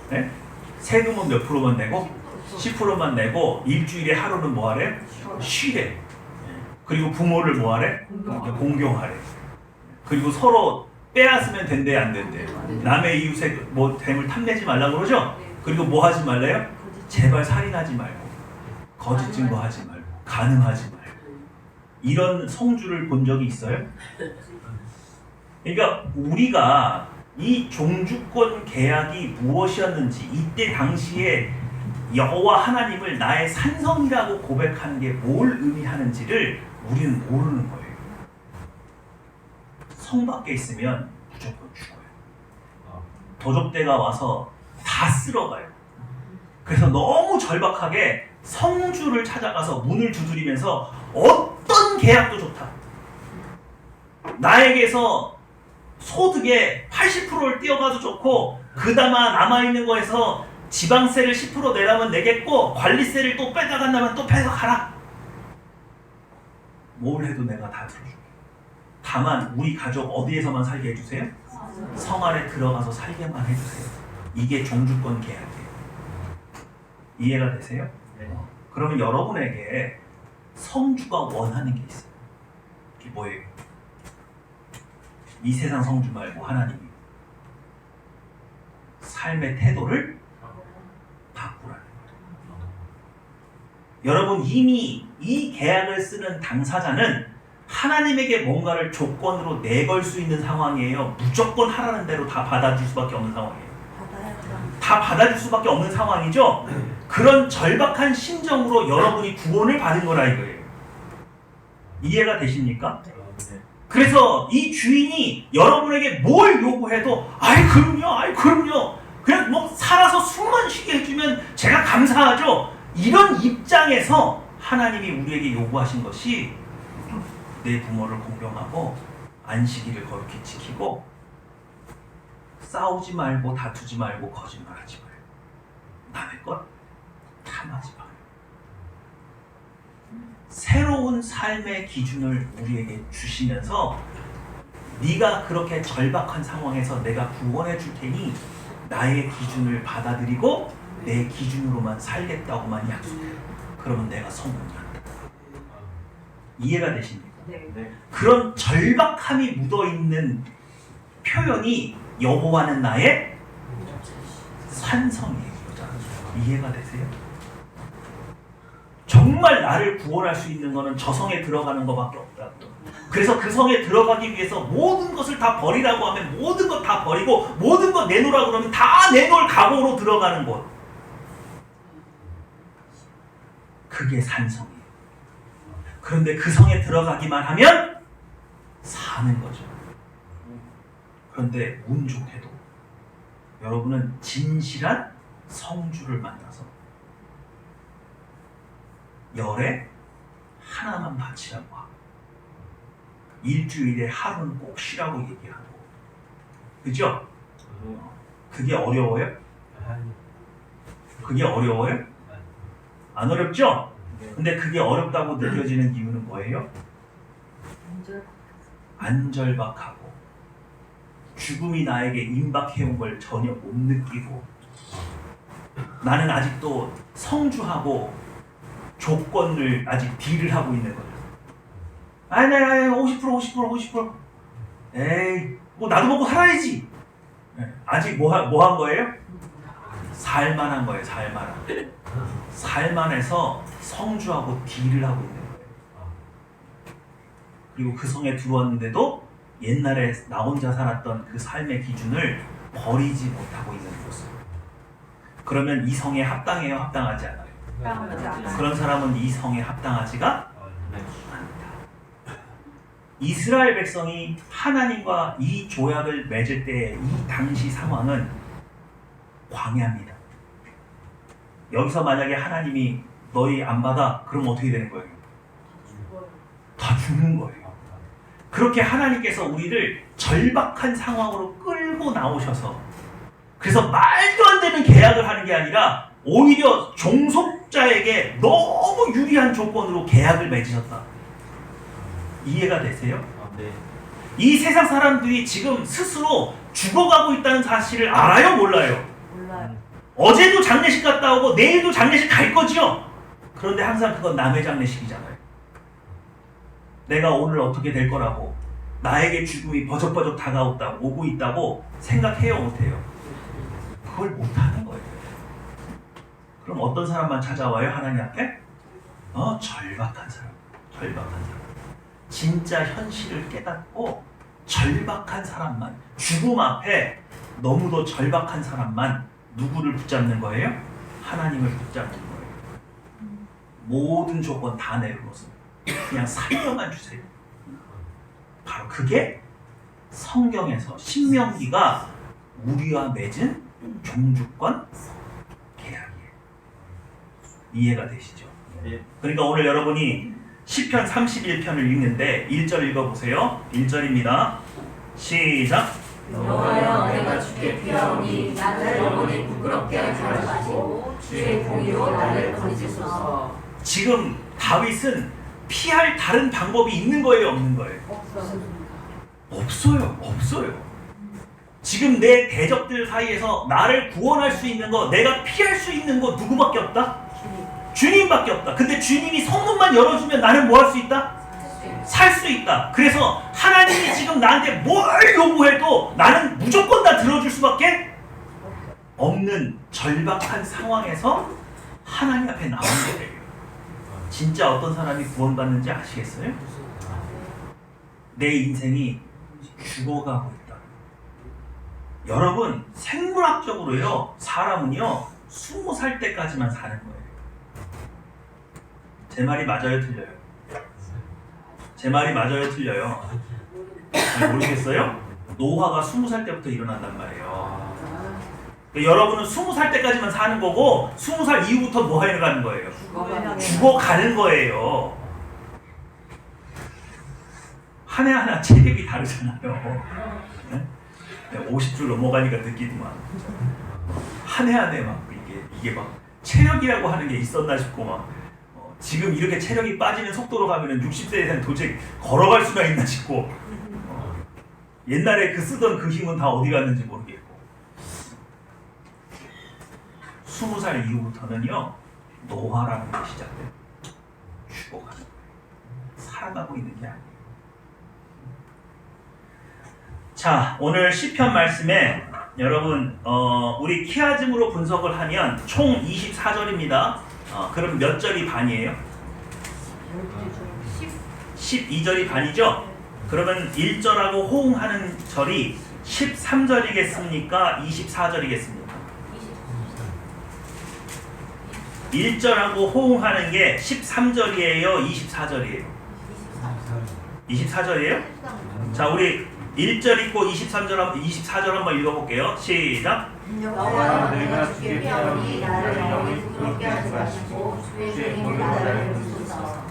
네? 세금은 몇 프로만 내고? 10%만 내고 일주일에 하루는 뭐 하래? 쉬래. 그리고 부모를 뭐 하래? 공경하래. 그리고 서로 빼앗으면 된대, 안 된대? 남의 이웃의 뭐 됨을 탐내지 말라고 그러죠? 그리고 뭐 하지 말래요? 제발 살인하지 말고, 거짓 증거하지 말고, 간음하지 말고. 이런 성주를 본 적이 있어요? 그러니까 우리가 이 종주권 계약이 무엇이었는지, 이때 당시에 여호와 하나님을 나의 산성이라고 고백하는 게 뭘 의미하는지를 우리는 모르는 거예요. 성 밖에 있으면 무조건 죽어요. 도적대가 와서 다 쓸어가요. 그래서 너무 절박하게 성주를 찾아가서 문을 두드리면서 어떤 계약도 좋다. 나에게서 소득의 80%를 떼어가도 좋고, 그나마 남아있는 거에서 지방세를 10% 내라면 내겠고, 관리세를 또 빼다간다면 또 빼서가라. 뭘 해도 내가 다 들어줄게. 다만 우리 가족 어디에서만 살게 해주세요? 성 안에 들어가서 살게만 해주세요. 이게 종주권 계약이에요. 이해가 되세요? 네. 그러면 여러분에게 성주가 원하는 게 있어요. 그게 뭐예요? 이 세상 성주 말고 하나님이 삶의 태도를 바꾸라는 거예요. 여러분, 이미 이 계약을 쓰는 당사자는 하나님에게 뭔가를 조건으로 내걸 수 있는 상황이에요. 무조건 하라는 대로 다 받아줄 수밖에 없는 상황이에요. 다 받아줄 수밖에 없는 상황이죠. 그런 절박한 심정으로 여러분이 구원을 받은 거라 이거예요. 이해가 되십니까? 그래서 이 주인이 여러분에게 뭘 요구해도 아이 그럼요 그냥 뭐 살아서 숨만 쉬게 해주면 제가 감사하죠. 이런 입장에서 하나님이 우리에게 요구하신 것이 내 부모를 공경하고 안식일을 거룩히 지키고 싸우지 말고 다투지 말고 거짓말하지 말고 남의 것 탐하지 말고 새로운 삶의 기준을 우리에게 주시면서 네가 그렇게 절박한 상황에서 내가 구원해 줄 테니 나의 기준을 받아들이고 내 기준으로만 살겠다고만 약속해요. 그러면 내가 성공한다. 이해가 되십니까? 네. 그런 절박함이 묻어있는 표현이 여호와는 나의 산성이에요. 이해가 되세요? 정말 나를 구원할 수 있는 것은 저 성에 들어가는 것밖에 없다. 그래서 그 성에 들어가기 위해서 모든 것을 다 버리라고 하면 모든 것 다 버리고 모든 것 내놓으라고 그러면 다 내놓을 각오로 들어가는 곳. 그게 산성이에요. 그런데 그 성에 들어가기만 하면 사는 거죠. 그런데 운 좋게도 여러분은 진실한 성주를 만나서 열에 하나만 바치라고 하고 일주일에 하루는 꼭 쉬라고 얘기하고, 그죠? 그게 어려워요? 그게 어려워요? 안 어렵죠? 근데 그게 어렵다고 느껴지는 이유는 뭐예요? 안절박하고 죽음이 나에게 임박해온 걸 전혀 못 느끼고 나는 아직도 성주하고 조건을 아직 딜을 하고 있는 거예요. 아니 50%. 에이 뭐 나도 먹고 살아야지. 아직 뭐 한 거예요? 살만한 거예요. 살만해서 성주하고 딜을 하고 있는 거예요. 그리고 그 성에 들어왔는데도 옛날에 나 혼자 살았던 그 삶의 기준을 버리지 못하고 있는 모습. 그러면 이 성에 합당해요? 합당하지 않아요? 그런 사람은 이 성에 합당하지가 않다. 이스라엘 백성이 하나님과 이 조약을 맺을 때 이 당시 상황은 광야입니다. 여기서 만약에 하나님이 너희 안 받아, 그럼 어떻게 되는 거예요? 다 죽는 거예요. 그렇게 하나님께서 우리를 절박한 상황으로 끌고 나오셔서 그래서 말도 안 되는 계약을 하는 게 아니라 오히려 종속자에게 너무 유리한 조건으로 계약을 맺으셨다. 이해가 되세요? 네. 이 세상 사람들이 지금 스스로 죽어가고 있다는 사실을 알아요? 몰라요? 몰라요. 어제도 장례식 갔다 오고 내일도 장례식 갈 거죠? 그런데 항상 그건 남의 장례식이잖아요. 내가 오늘 어떻게 될 거라고, 나에게 죽음이 버적버적 다가오고 오고 있다고 생각해요? 못해요? 그걸 못하는 거예요. 그럼 어떤 사람만 찾아와요? 하나님 앞에? 절박한 사람. 진짜 현실을 깨닫고 절박한 사람만, 죽음 앞에 너무도 절박한 사람만 누구를 붙잡는 거예요? 하나님을 붙잡는 거예요. 모든 조건 다 내려놓습니다. 그냥 살려만 주세요. 바로 그게 성경에서 신명기가 우리와 맺은 종주권 계약이에요. 이해가 되시죠? 예. 그러니까 오늘 여러분이 시편 31편을 읽는데 1절 읽어보세요. 1절입니다. 시작. 여호와여 내가 주께 피하오니 나를 영원히 부끄럽게 하지 마시고 주의 공의로 나를 건지소서. 지금 다윗은 피할 다른 방법이 있는 거예요, 없는 거예요? 없어요. 지금 내 대적들 사이에서 나를 구원할 수 있는 거, 내가 피할 수 있는 거 누구밖에 없다? 주님밖에 없다. 근데 주님이 성문만 열어주면 나는 뭐 할 수 있다? 살 수 있다. 그래서 하나님이 지금 나한테 뭘 요구해도 나는 무조건 다 들어줄 수밖에 없는 절박한 상황에서 하나님 앞에 나온 거예요. 진짜 어떤 사람이 구원받는지 아시겠어요? 내 인생이 죽어가고 있다. 여러분, 생물학적으로요, 사람은요 20살 때까지만 사는 거예요. 제 말이 맞아요, 틀려요? 제 말이 맞아요, 틀려요? 잘 모르겠어요? 노화가 20살 때부터 일어난단 말이에요. 그러니까 여러분은 20살 때까지만 사는 거고 20살 이후부터 뭐 하러 가는 거예요? 죽어가는 거예요. 하나하나 체력이 다르잖아요. 네? 50줄 넘어가니까 느끼더만. 한 해 한 해 막 이게 막 체력이라고 하는 게 있었나 싶고 막 지금 이렇게 체력이 빠지는 속도로 가면은 60세 이상 도저히 걸어갈 수가 있나 싶고 옛날에 그 쓰던 그 힘은 다 어디 갔는지 모르겠고 20살 이후부터는요 노화라는 게 시작돼요. 죽어가는 살아가고 있는 게 아니에요. 자, 오늘 시편 말씀에 여러분 우리 키아즘으로 분석을 하면 총 24절입니다. 그럼 몇 절이 반이에요? 12절이 반이죠? 그러면 1절하고 호응하는 절이 13절이겠습니까? 24절이겠습니까? 1절하고 호응하는 게 13절이에요? 24절이에요? 24절이에요? 자, 우리 1절 있고 24절 한번 읽어볼게요. 시작! 여호와 내가 주께 피하오니 나를 영에 부끄럽게 하지 마시고 주의 종인 나를 부르소서.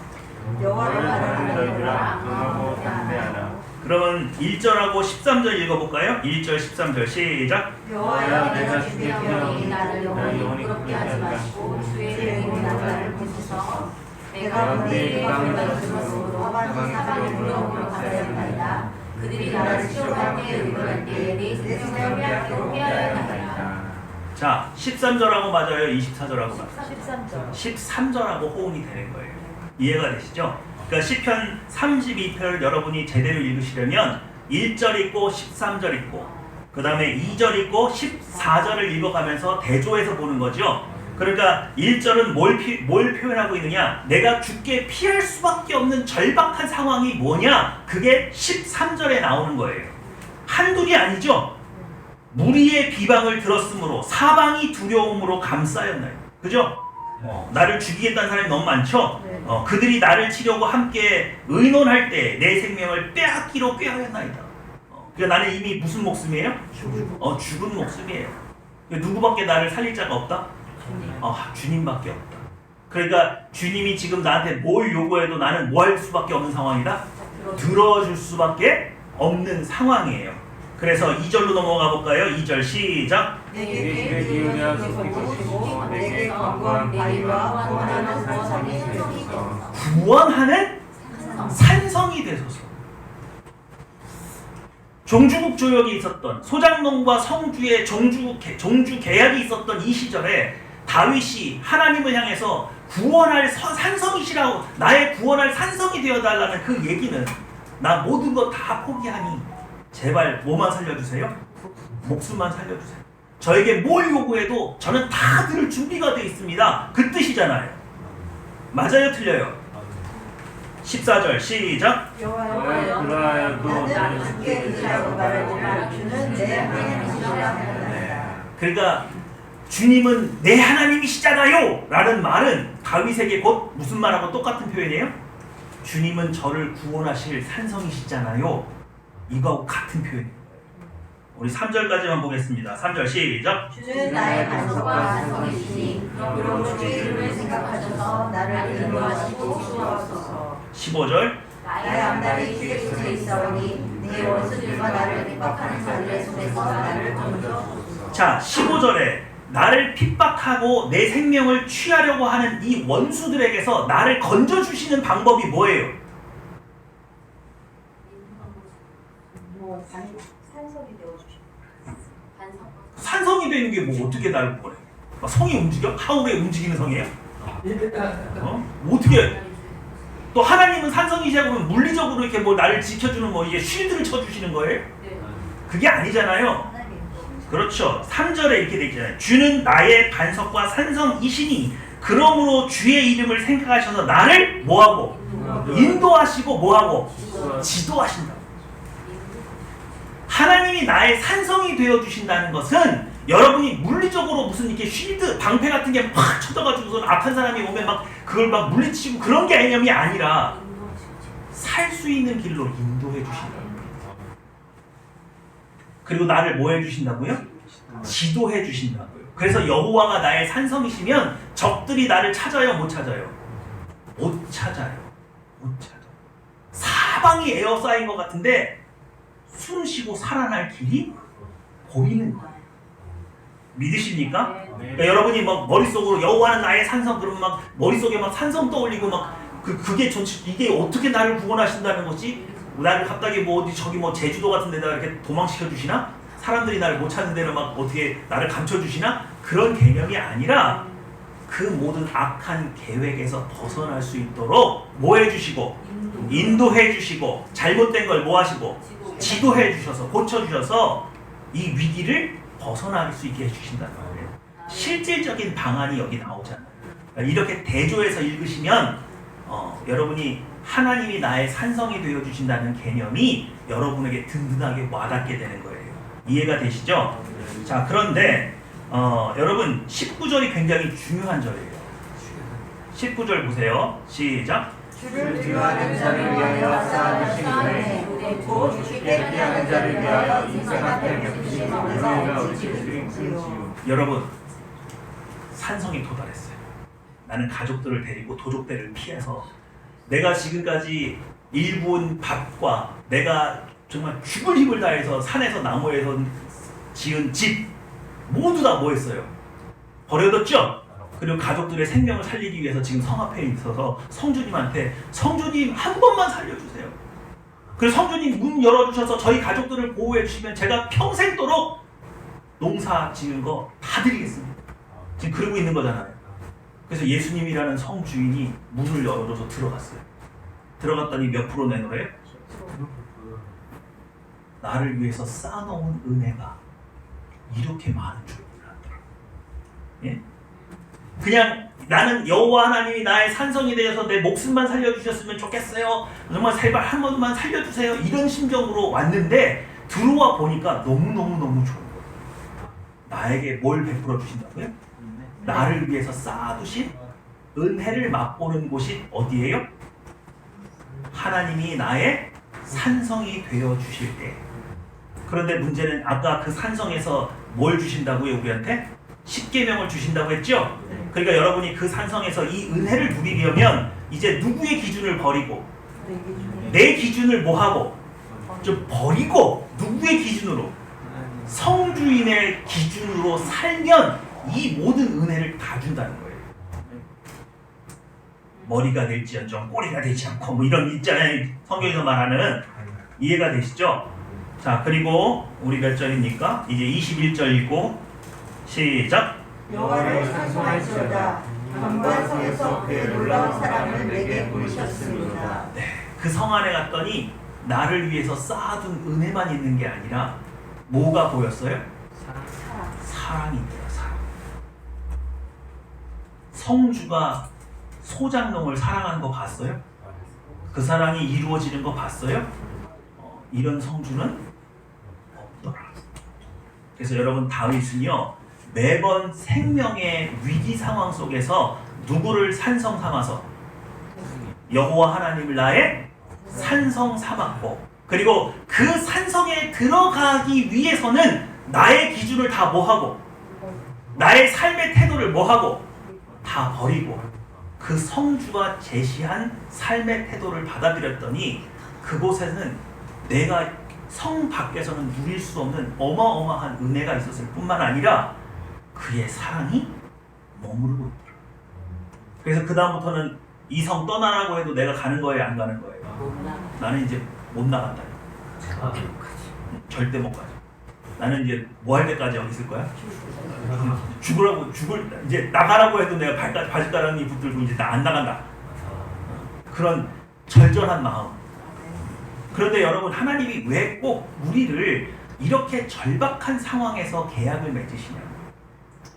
여호와를 바라보라 응하고 담대하라. 그러면 1절하고 13절 읽어볼까요? 1절 13절 시작! 여호와여 내가 주께 피하오니 나를 영원히 부끄럽게 하지 마시고 주의 종인 나를 부르소서. 내가 그들의 영광을 들었으므로 사방에 물어보러 가려하리이다. 그들이 나를 시험할 때에 의논할 때에 내 생명을 빼앗기로 하리이다. 자, 13절하고 맞아요? 24절하고 맞아요? 13절 13절하고 호응이 되는 거예요. 이해가 되시죠? 그러니까 시편 32편을 여러분이 제대로 읽으시려면 1절 있고 13절 있고 그 다음에 2절 있고 14절을 읽어가면서 대조해서 보는 거죠. 그러니까 1절은 뭘 표현하고 있느냐? 내가 죽게 피할 수밖에 없는 절박한 상황이 뭐냐? 그게 13절에 나오는 거예요. 한둘이 아니죠? 무리의 비방을 들었으므로 사방이 두려움으로 감싸였나요? 그죠? 나를 죽이겠다는 사람이 너무 많죠? 네. 그들이 나를 치려고 함께 의논할 때 내 생명을 빼앗기로 꾀하였나이다. 그러니까 나는 이미 무슨 목숨이에요? 죽은 목숨이에요. 누구밖에 나를 살릴 자가 없다? 주님밖에 없다. 그러니까 주님이 지금 나한테 뭘 요구해도 나는 뭐 할 수밖에 없는 상황이다? 들어줄 수밖에 없는 상황이에요. 그래서 2절로 넘어가 볼까요? 2절 시작! 내게 귀를 기울여 듣고 보시고 내게 견고한 바위와 구원하는 산성이 되소서. 구원하는 산성이 되소서. 종주국 조약이 있었던 소장농과 성주의 종주 계약이 있었던 이 시절에 다윗이 하나님을 향해서 구원할 산성이시라고 나의 구원할 산성이 되어달라는 그 얘기는 나 모든 것 다 포기하니 제발 뭐만 살려주세요? 목숨만 살려주세요. 저에게 뭘 요구해도 저는 다 들을 준비가 되어 있습니다. 그 뜻이잖아요. 맞아요? 틀려요? 14절 시작! 여호와여 그러하여도 나는 주께 의지하고 말하지만 주는 내 하나님이시라 하나이다. 그러니까 주님은 내 하나님이시잖아요 라는 말은 다윗에게 곧 무슨 말하고 똑같은 표현이에요? 주님은 저를 구원하실 산성이시잖아요. 이거하고 같은 표현이에요. 우리 3절까지만 보겠습니다. 3절 시작! 주는 나의 반석과 산성이시니 그러므로 주의 이름을 생각하셔서 나를 인도하시고 주옵소서. 15절 나의 앞날이 주의 손에 있사오니 내 원수들과 나를 핍박하는 자들의 손에서 나를 건져주소서. 자, 15절에 나를 핍박하고 내 생명을 취하려고 하는 이 원수들에게서 나를 건져주시는 방법이 뭐예요? 산성이 되어주시고 산성이 되는 게 뭐 어떻게 나를 구원해? 막 성이 움직여? 하울에 움직이는 성이에요? 어떻게? 또 하나님은 산성이시라고 하면 물리적으로 이렇게 뭐 나를 지켜주는 뭐 이게 쉴드를 쳐주시는 거예요? 그게 아니잖아요. 그렇죠. 3절에 이렇게 되어 있잖아요. 주는 나의 반석과 산성이시니 그러므로 주의 이름을 생각하셔서 나를 뭐하고? 인도하시고 뭐하고? 지도하신다. 하나님이 나의 산성이 되어주신다는 것은 여러분이 물리적으로 무슨 이렇게 쉴드, 방패 같은 게 팍 쳐져가지고서 악한 사람이 오면 막 그걸 막 물리치고 그런 개념이 아니라 살 수 있는 길로 인도해 주신다. 그리고 나를 뭐 해주신다고요? 지도해 주신다고요. 그래서 여호와가 나의 산성이시면 적들이 나를 찾아요? 못 찾아요? 못 찾아요. 못 찾아요. 사방이 에어싸인 것 같은데 숨 쉬고 살아날 길이 보이는 거예요. 믿으십니까? 그러니까 여러분이 막 머릿속으로 여호와는 나의 산성 그러면 막 머릿속에 막 산성 떠올리고 막 그게 이게 어떻게 나를 구원하신다는 거지? 나를 갑자기 뭐 어디 저기 뭐 제주도 같은 데다 이렇게 도망시켜 주시나? 사람들이 나를 못 찾는 대로 막 어떻게 나를 감춰주시나? 그런 개념이 아니라 그 모든 악한 계획에서 벗어날 수 있도록 뭐 해주시고 인도해 주시고 잘못된 걸 뭐 하시고 지도해 주셔서 고쳐주셔서 이 위기를 벗어날 수 있게 해주신다는 거예요. 실질적인 방안이 여기 나오잖아요. 그러니까 이렇게 대조해서 읽으시면 여러분이 하나님이 나의 산성이 되어주신다는 개념이 여러분에게 든든하게 와닿게 되는 거예요. 이해가 되시죠? 자, 그런데 여러분 19절이 굉장히 중요한 절이에요. 19절 보세요. 시작. 주를 두려워하는 자를 위하여 쌓아두신 은혜 곧 주께 피하는 자를 위하여 인생 앞에 베푸신 은혜가 지지요. 여러분 산성에 도달했어요. 나는 가족들을 데리고 도적대를 피해서 내가 지금까지 일군 밭과 내가 정말 죽을 힘을 다해서 산에서 나무에서 지은 집 모두 다 뭐 했어요? 버려뒀죠? 그리고 가족들의 생명을 살리기 위해서 지금 성 앞에 있어서 성주님한테 성주님 한 번만 살려주세요. 그래서 성주님 문 열어주셔서 저희 가족들을 보호해 주시면 제가 평생도록 농사 지은 거 다 드리겠습니다. 지금 그러고 있는 거잖아요. 그래서 예수님이라는 성주인이 문을 열어줘서 들어갔어요. 들어갔더니 몇 프로 내놓으래요? 나를 위해서 쌓아놓은 은혜가 이렇게 많은 줄 몰랐더라. 예? 그냥 나는 여호와 하나님이 나의 산성이 되어서 내 목숨만 살려주셨으면 좋겠어요. 정말 제발 한 번만 살려주세요. 이런 심정으로 왔는데 들어와 보니까 너무너무너무 좋은 거예요. 나에게 뭘 베풀어 주신다고요? 나를 위해서 쌓아두신 은혜를 맛보는 곳이 어디예요? 하나님이 나의 산성이 되어 주실 때. 그런데 문제는 아까 그 산성에서 뭘 주신다고요? 우리한테? 십계명을 주신다고 했죠? 그러니까 여러분이 그 산성에서 이 은혜를 누리려면 이제 누구의 기준을 버리고 내 기준을 뭐하고 좀 버리고 누구의 기준으로 성주인의 기준으로 살면 이 모든 은혜를 다 준다는 거예요. 머리가 될지언정 꼬리가 되지 않고 뭐 이런 있잖아요. 성경에서 말하는 이해가 되시죠? 자, 그리고 우리 몇 절입니까? 이제 21절 읽고 시작. 여호와를 찬송할지어다. 경관성에서 그의 놀라운 사랑을 내게 보이셨습니다. 그 성 안에 갔더니 나를 위해서 쌓아둔 은혜만 있는 게 아니라 뭐가 보였어요? 사랑이 있더라. 사랑. 성주가 소장농을 사랑하는 거 봤어요? 그 사랑이 이루어지는 거 봤어요? 이런 성주는 없더라. 그래서 여러분 다윗은요 매번 생명의 위기 상황 속에서 누구를 산성 삼아서 여호와 하나님을 나의 산성 삼았고 그리고 그 산성에 들어가기 위해서는 나의 기준을 다 뭐하고 나의 삶의 태도를 뭐하고 다 버리고 그 성주가 제시한 삶의 태도를 받아들였더니 그곳에는 내가 성 밖에서는 누릴 수 없는 어마어마한 은혜가 있었을 뿐만 아니라 그의 사랑이 머무르고 있더라. 그래서 그 다음부터는 이 성 떠나라고 해도 내가 가는 거예요, 안 가는 거예요? 나는 이제 못 나간다. 절대 못 가죠. 나는 이제 뭐 할 때까지 여기 있을 거야? 죽을 이제 나가라고 해도 내가 바짓가랑이 붙들고 이제 나 안 나간다. 그런 절절한 마음. 그런데 여러분 하나님이 왜 꼭 우리를 이렇게 절박한 상황에서 계약을 맺으시냐?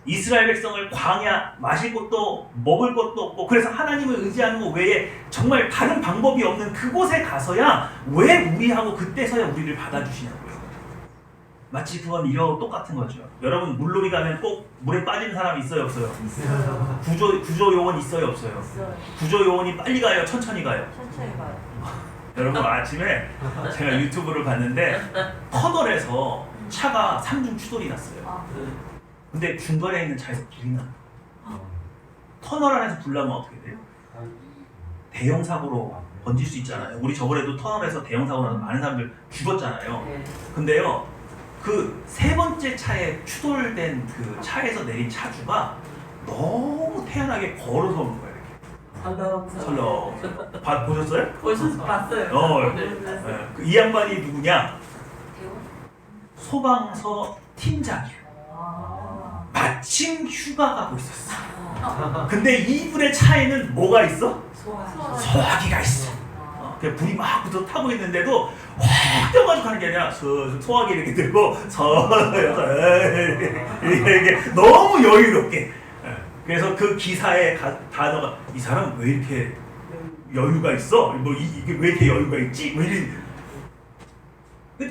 이스라엘 백성을 광야 마실 것도 먹을 것도 없고 그래서 하나님을 의지하는 것 외에 정말 다른 방법이 없는 그곳에 가서야 왜 우리하고 그때서야 우리를 받아주시냐고요. 마치 그건 이거 똑같은 거죠. 여러분 물놀이 가면 꼭 물에 빠지는 사람 있어요 없어요? 있어요. 구조 요원 있어요 없어요? 있어요. 구조 요원이 빨리 가요 천천히 가요? 천천히 가요. 여러분 아침에 제가 유튜브를 봤는데 터널에서 차가 3중 추돌이 났어요. 근데 중간에 있는 차에서 불이 나. 터널 안에서 불 나면 어떻게 돼요? 대형 사고로 번질 수 있잖아요. 우리 저번에도 터널에서 대형 사고 나서 많은 사람들 죽었잖아요. 근데요, 그 세 번째 차에 추돌된 그 차에서 내린 차주가 너무 태연하게 걸어서 오는 거예요. 설렁. 보셨어요? 보셨어요? 봤어요. 이 양반이 누구냐? 소방서 팀장이에요. 마침 휴가 가고 있었어. 근데 이분의 차에는 뭐가 있어? 소화기가 있어. 그냥 불이 막 붙어 타고 있는데도 확 뛰어가지고 가는 게 아니라 소화기 이렇게 들고 이렇게 너무 여유롭게. 그래서 그 기사의 단어가 이 사람 왜 이렇게 여유가 있어? 뭐 이게 왜 이렇게 여유가 있지? 뭐 이런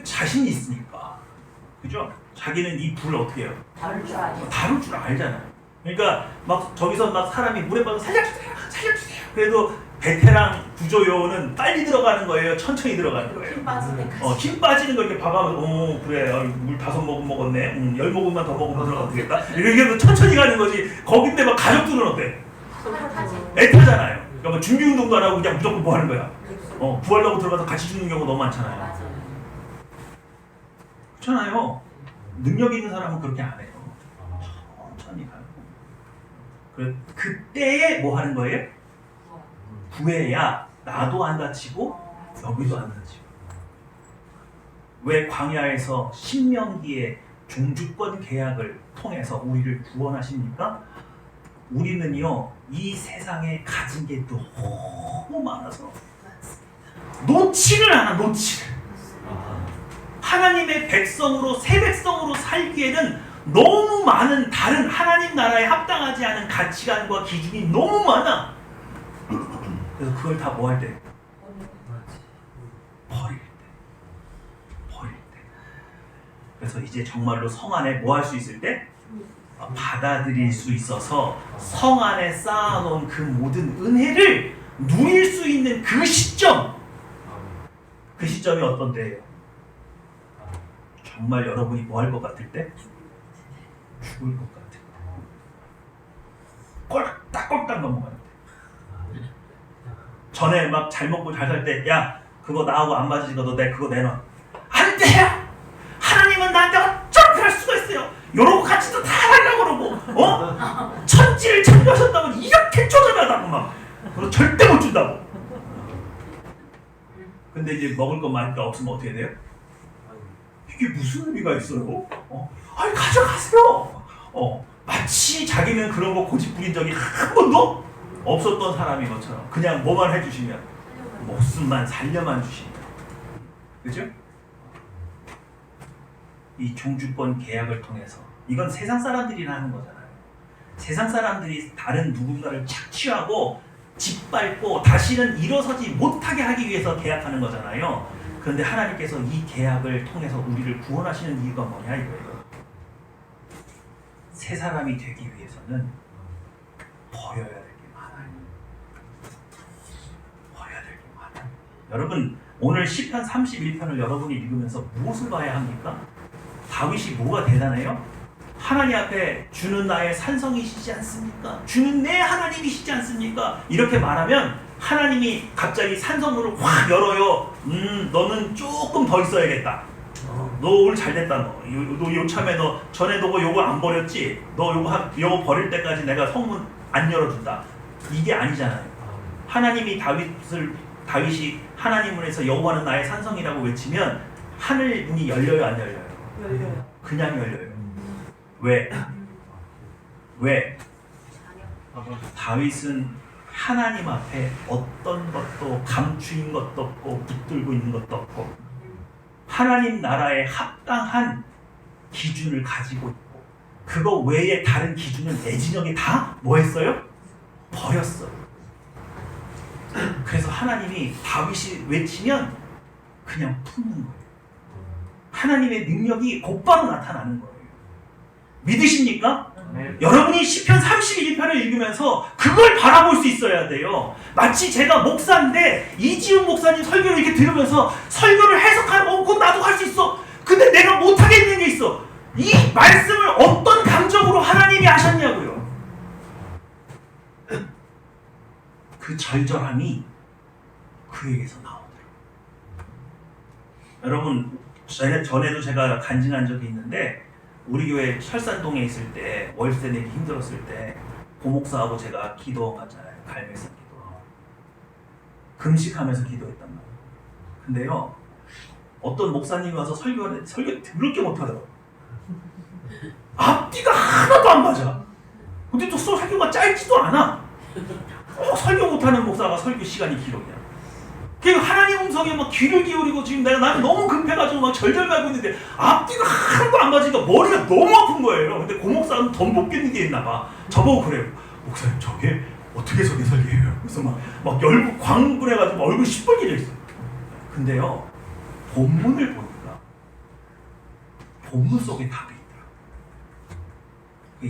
자신이 있으니까, 그죠? 자기는 이 불을 어떻게 해요? 다룰 줄 알죠. 다룰 줄 알잖아요. 그러니까 막 저기서 막 사람이 물에 빠져 살려주세요, 살려주세요. 그래도 베테랑 구조 요원은 빨리 들어가는 거예요, 천천히 들어가는 거예요. 힘 빠질 때까지. 힘 빠지는 걸 이렇게 봐가면서 그래, 물 5모금 먹었네, 10모금만 더 먹으면 들어가면 되겠다. 이렇게 해서 천천히 가는 거지. 거긴데 막 가족들은 어때? 애타잖아요. 그러니까 뭐 준비 운동도 안 하고 그냥 무조건 뭐 하는 거야? 구하려고 들어가서 같이 죽는 경우 너무 많잖아요. 맞아요. 그렇잖아요. 능력 있는 사람은 그렇게 안 해요. 천천히 가요. 그때에 뭐 하는 거예요? 구해야 나도 안 다치고 여기도 안 다치고. 왜 광야에서 신명기의 종주권 계약을 통해서 우리를 구원하십니까? 우리는요, 이 세상에 가진 게 너무 많아서 놓지를 않아, 놓지를. 하나님의 백성으로, 새 백성으로 살기에는 너무 많은 다른 하나님 나라에 합당하지 않은 가치관과 기준이 너무 많아. 그래서 그걸 다 뭐 할 때? 버릴 때. 버릴 때. 그래서 이제 정말로 성 안에 뭐 할 수 있을 때? 받아들일 수 있어서 성 안에 쌓아놓은 그 모든 은혜를 누릴 수 있는 그 시점. 그 시점이 어떤 때예요? 정말 여러분이 뭐 할 것 같을 때? 죽을 것 같을 때. 꼴딱꼴딱 넘어가는 때. 전에 막 잘 먹고 잘 살 때, 야, 그거 나하고 안 맞으니까 너 내 그거 내놔. 안 돼요! 하나님은 나한테 어쩜 할 수가 있어요? 요러고 같이 또 다 하려고 그러고, 천지를 창조하셨다고 이렇게 쪼잔하다고 막. 그래서 절대 못 준다고. 근데 이제 먹을 것 많으니까 없으면 어떻게 돼요? 이게 무슨 의미가 있어요? 아니 가져가세요. 마치 자기는 그런 거 고집 부린 적이 한 번도 없었던 사람인 것처럼 그냥 뭐만 해주시면 목숨만 살려만 주시면, 그죠? 이 종주권 계약을 통해서 이건 세상 사람들이나 하는 거잖아요. 세상 사람들이 다른 누군가를 착취하고 짓밟고 다시는 일어서지 못하게 하기 위해서 계약하는 거잖아요. 그런데 하나님께서 이 계약을 통해서 우리를 구원하시는 이유가 뭐냐 이거예요. 새 사람이 되기 위해서는 버려야 될 게 많아요. 버려야 될 게 많아요. 여러분, 오늘 시편 31편을 여러분이 읽으면서 무엇을 봐야 합니까? 다윗이 뭐가 대단해요? 하나님 앞에 주는 나의 산성이시지 않습니까? 주는 내 하나님이시지 않습니까? 이렇게 말하면 하나님이 갑자기 산성문을 확 열어요. 너는 조금 더 있어야겠다. 너 오늘 잘됐다. 너 요참에 너 전에 너가 요거 안 버렸지? 너 요거 버릴 때까지 내가 성문 안 열어준다. 이게 아니잖아요. 하나님이 다윗이 하나님 문에서 여호와는 나의 산성이라고 외치면 하늘 문이 열려요, 안 열려요? 열려요. 그냥 열려요. 왜? 왜? 다윗은 하나님 앞에 어떤 것도 감추인 것도 없고 붙들고 있는 것도 없고 하나님 나라에 합당한 기준을 가지고 있고 그거 외에 다른 기준은 애진영이 다 뭐 했어요? 버렸어요. 그래서 하나님이 다윗이 외치면 그냥 품는 거예요. 하나님의 능력이 곧바로 나타나는 거예요. 믿으십니까? 네. 여러분이 시편 31편을 읽으면서 그걸 바라볼 수 있어야 돼요. 마치 제가 목사인데 이지훈 목사님 설교를 이렇게 들으면서 설교를 해석하면 그건 나도 할 수 있어. 근데 내가 못하겠는 게 있어. 이 말씀을 어떤 감정으로 하나님이 하셨냐고요. 그 절절함이 그에게서 나오더라고요. 여러분, 전에도 제가 간증한 적이 있는데 우리 교회 철산동에 있을 때 월세 내기 힘들었을 때 고목사하고 제가 기도 갔잖아요. 갈매산 기도. 금식하면서 기도했단 말이에요. 근데요, 어떤 목사님이 와서 설교 더럽게 못하더라고. 앞뒤가 하나도 안 맞아. 근데 또 설교가 짧지도 않아. 설교 못하는 목사가 설교 시간이 길어 그냥. 그 하나님 음성에 막 귀를 기울이고 지금 나는 너무 급해가지고 막 절절 말고 있는데 앞뒤가 하나도 안 맞으니까 머리가 너무 아픈 거예요. 근데 그 목사는 더 못 견디는 게 있나 봐. 저보고 그래요. 목사님 저게 어떻게 저게 설계해요? 그래서 막 열불 광분해가지고 얼굴 시뻘개져 있어요. 근데요 본문을 보니까 본문 속에 답이 있더라고요.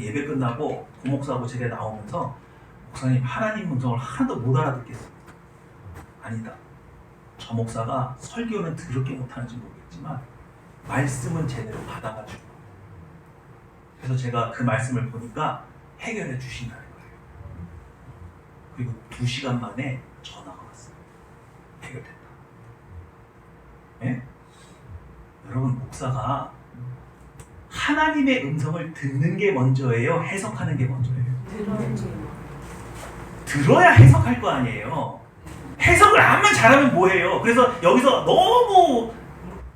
예배 끝나고 그 목사하고 제가 나오면서 목사님 하나님 음성을 하나도 못 알아듣겠어요. 아니다. 저 목사가 설교는 더럽게 못하는지 모르겠지만 말씀은 제대로 받아가지고 그래서 제가 그 말씀을 보니까 해결해 주신다는 거예요. 그리고 2시간 만에 전화가 왔어요. 해결됐다. 네? 여러분 목사가 하나님의 음성을 듣는 게 먼저예요? 해석하는 게 먼저예요? 들어야 해석할 거 아니에요. 해석을 안만 잘하면 뭐해요? 그래서 여기서 너무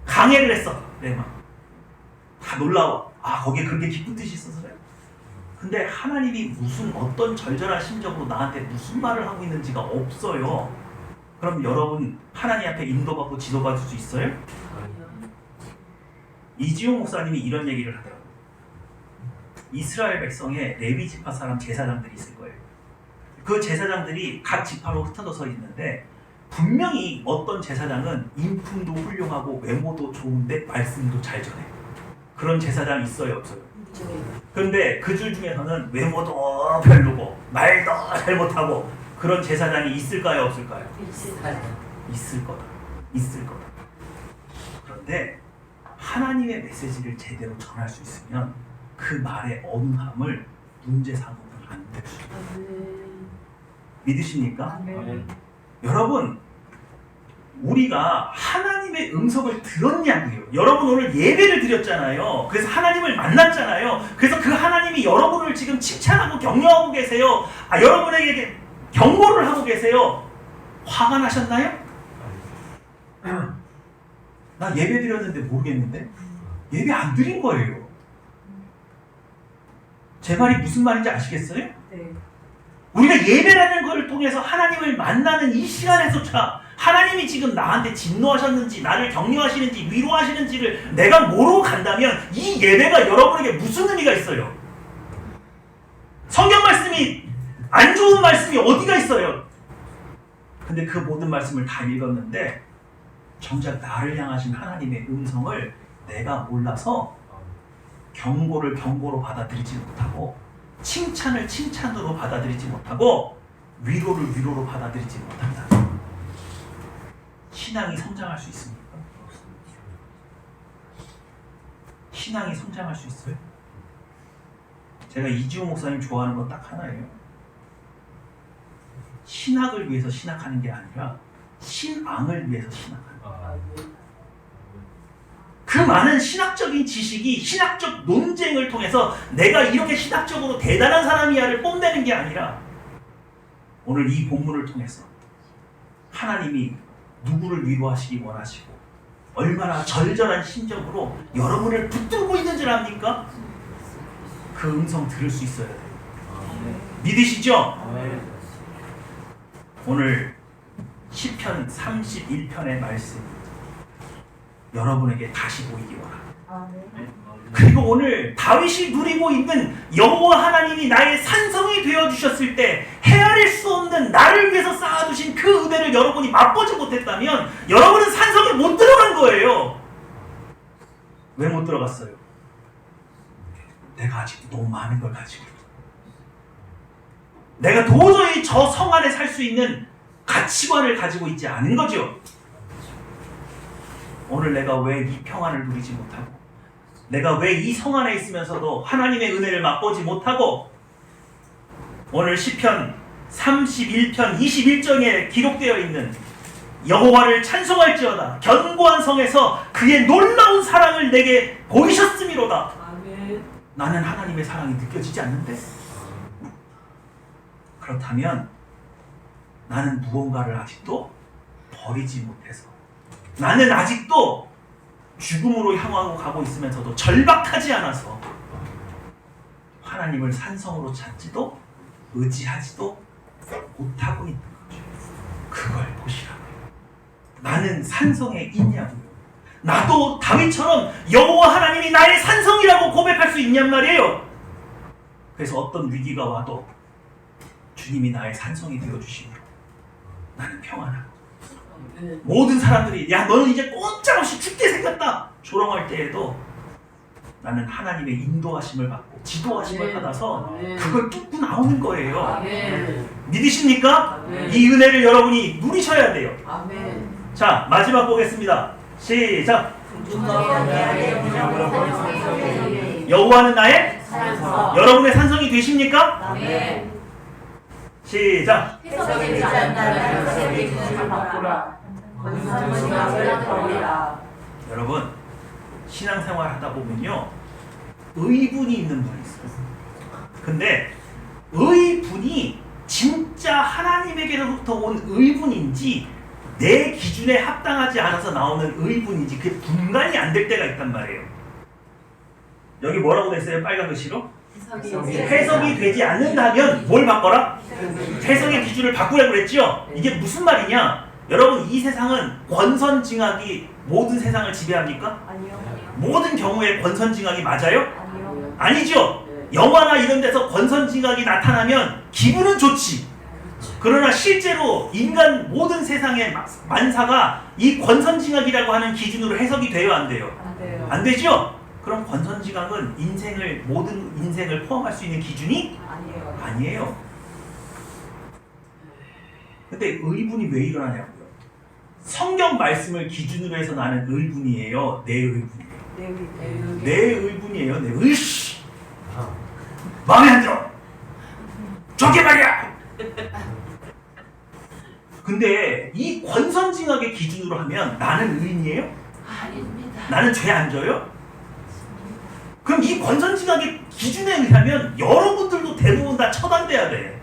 강해를 했어. 네, 막. 다 놀라워. 아, 거기에 그렇게 깊은 뜻이 있어서 그래. 근데 하나님이 무슨 어떤 절절한 심정으로 나한테 무슨 말을 하고 있는지가 없어요. 그럼 여러분 하나님한테 인도받고 지도받을 수 있어요? 이지용 목사님이 이런 얘기를 하더라고요. 이스라엘 백성에 레위 지파 사람 제사장들이 있을 거예요. 그 제사장들이 각 지파로 흩어져 있는데 분명히 어떤 제사장은 인품도 훌륭하고 외모도 좋은데 말씀도 잘 전해요. 그런 제사장 있어요 없어요? 그런데 그 줄 중에서는 외모도 별로고 말도 잘 못하고 그런 제사장이 있을까요 없을까요? 있을 거다. 있을 거다. 그런데 하나님의 메시지를 제대로 전할 수 있으면 그 말의 어눌함을 문제 삼으면 안 돼요. 믿으십니까? 여러분 우리가 하나님의 음성을 들었냐고요. 여러분 오늘 예배를 드렸잖아요. 그래서 하나님을 만났잖아요. 그래서 그 하나님이 여러분을 지금 칭찬하고 격려하고 계세요. 여러분에게 경고를 하고 계세요. 화가 나셨나요? 나 예배 드렸는데 모르겠는데? 예배 안 드린 거예요. 제 말이 무슨 말인지 아시겠어요? 네. 우리가 예배라는 걸 통해서 하나님을 만나는 이 시간에서차 하나님이 지금 나한테 진노하셨는지 나를 격려하시는지 위로하시는지를 내가 모르고 간다면 이 예배가 여러분에게 무슨 의미가 있어요? 성경 말씀이 안 좋은 말씀이 어디가 있어요? 근데 그 모든 말씀을 다 읽었는데 정작 나를 향하신 하나님의 음성을 내가 몰라서 경고를 경고로 받아들이지 못하고 칭찬을 칭찬으로 받아들이지 못하고 위로를 위로로 받아들이지 못한다. 신앙이 성장할 수 있습니까? 신앙이 성장할 수 있어요? 제가 이지호 목사님 좋아하는 건 딱 하나예요. 신학을 위해서 신학하는 게 아니라 신앙을 위해서 신학하는 거예요. 그 많은 신학적인 지식이 신학적 논쟁을 통해서 내가 이렇게 신학적으로 대단한 사람이야를 뽐내는 게 아니라 오늘 이 본문을 통해서 하나님이 누구를 위로하시기 원하시고 얼마나 절절한 심정으로 여러분을 붙들고 있는 줄 압니까? 그 음성 들을 수 있어야 돼요. 믿으시죠? 오늘 시편 31편의 말씀 여러분에게 다시 보이기 원합니다. 그리고 오늘 다윗이 누리고 있는 여호와 하나님이 나의 산성이 되어주셨을 때 헤아릴 수 없는 나를 위해서 쌓아두신 그 은혜를 여러분이 맛보지 못했다면 여러분은 산성에 못 들어간 거예요. 왜 못 들어갔어요? 내가 아직도 너무 많은 걸 가지고 있어. 내가 도저히 저 성 안에 살 수 있는 가치관을 가지고 있지 않은 거죠. 오늘 내가 왜 이 평안을 누리지 못하고 내가 왜 이 성 안에 있으면서도 하나님의 은혜를 맛보지 못하고 오늘 시편 31편 21절에 기록되어 있는 여호와를 찬송할지어다 견고한 성에서 그의 놀라운 사랑을 내게 보이셨음이로다. 나는 하나님의 사랑이 느껴지지 않는데 그렇다면 나는 무언가를 아직도 버리지 못해서 나는 아직도 죽음으로 향하고 가고 있으면서도 절박하지 않아서 하나님을 산성으로 찾지도 의지하지도 못하고 있는 거죠. 그걸 보시라고요. 나는 산성에 있냐고요. 나도 다윗처럼 여호와 하나님이 나의 산성이라고 고백할 수 있냔 말이에요. 그래서 어떤 위기가 와도 주님이 나의 산성이 되어주시므로 나는 평안하고, 모든 사람들이 야 너는 이제 꼼짝없이 죽게 생겼다 조롱할 때에도 나는 하나님의 인도하심을 받고 지도하심을 받아서 그걸 뚫고 나오는 거예요. 믿으십니까? 이 은혜를 여러분이 누리셔야 돼요. 자, 마지막 보겠습니다. 시작. 여호와는 나의 여러분의 산성이 되십니까? 시작. 해석이 되지 않는다면 해석의 기준을 바꾸라. 여러분, 신앙생활 하다 보면요 의분이 있는 분이 있어요. 근데 의분이 진짜 하나님에게로부터 온 의분인지 내 기준에 합당하지 않아서 나오는 의분인지 그게 분간이 안 될 때가 있단 말이에요. 여기 뭐라고 됐어요? 빨간 글씨로? 해석이 되지 않는다면 뭘 바꿔라? 해석의 기준을 바꾸라고 그랬죠? 이게 무슨 말이냐? 여러분, 이 세상은 권선징악이 모든 세상을 지배합니까? 아니요. 모든 경우에 권선징악이 맞아요? 아니요. 아니죠. 영화나 이런 데서 권선징악이 나타나면 기분은 좋지. 그러나 실제로 인간 모든 세상의 만사가 이 권선징악이라고 하는 기준으로 해석이 돼요, 안 돼요? 안 돼요. 안 되죠? 그럼 권선징악은 모든 인생을 포함할 수 있는 기준이 아니에요. 아니에요. 근데 의분이 왜 일어나냐고요? 성경 말씀을 기준으로 해서 나는 의분이에요, 내 의분이에요? 내 의분이에요, 내 의씨. 마음에 안 들어. 저게 말이야. 근데 이 권선징악의 기준으로 하면 나는 의인이에요? 아닙니다. 나는 죄 안 져요? 그럼 이 권선징악의 기준에 의하면 여러분들도 대부분 다 처단돼야 돼.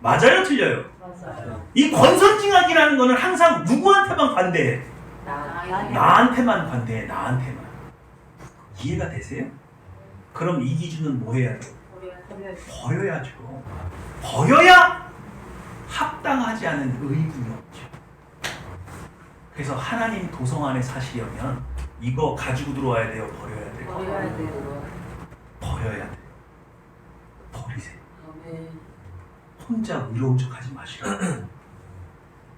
맞아요, 틀려요? 맞아요. 이 권선징악이라는 거는 항상 누구한테만 관대해? 나한테만 관대해, 나한테만. 이해가 되세요? 그럼 이 기준은 뭐 해야 돼요? 버려야죠. 버려야 합당하지 않은 의분이 없죠. 그래서 하나님 도성 안에 사시려면 이거 가지고 들어와야 돼요, 버려야 돼요? 버려야 돼요. 버려야 돼요. 버리세요. 혼자 의로운 척 하지 마시라고.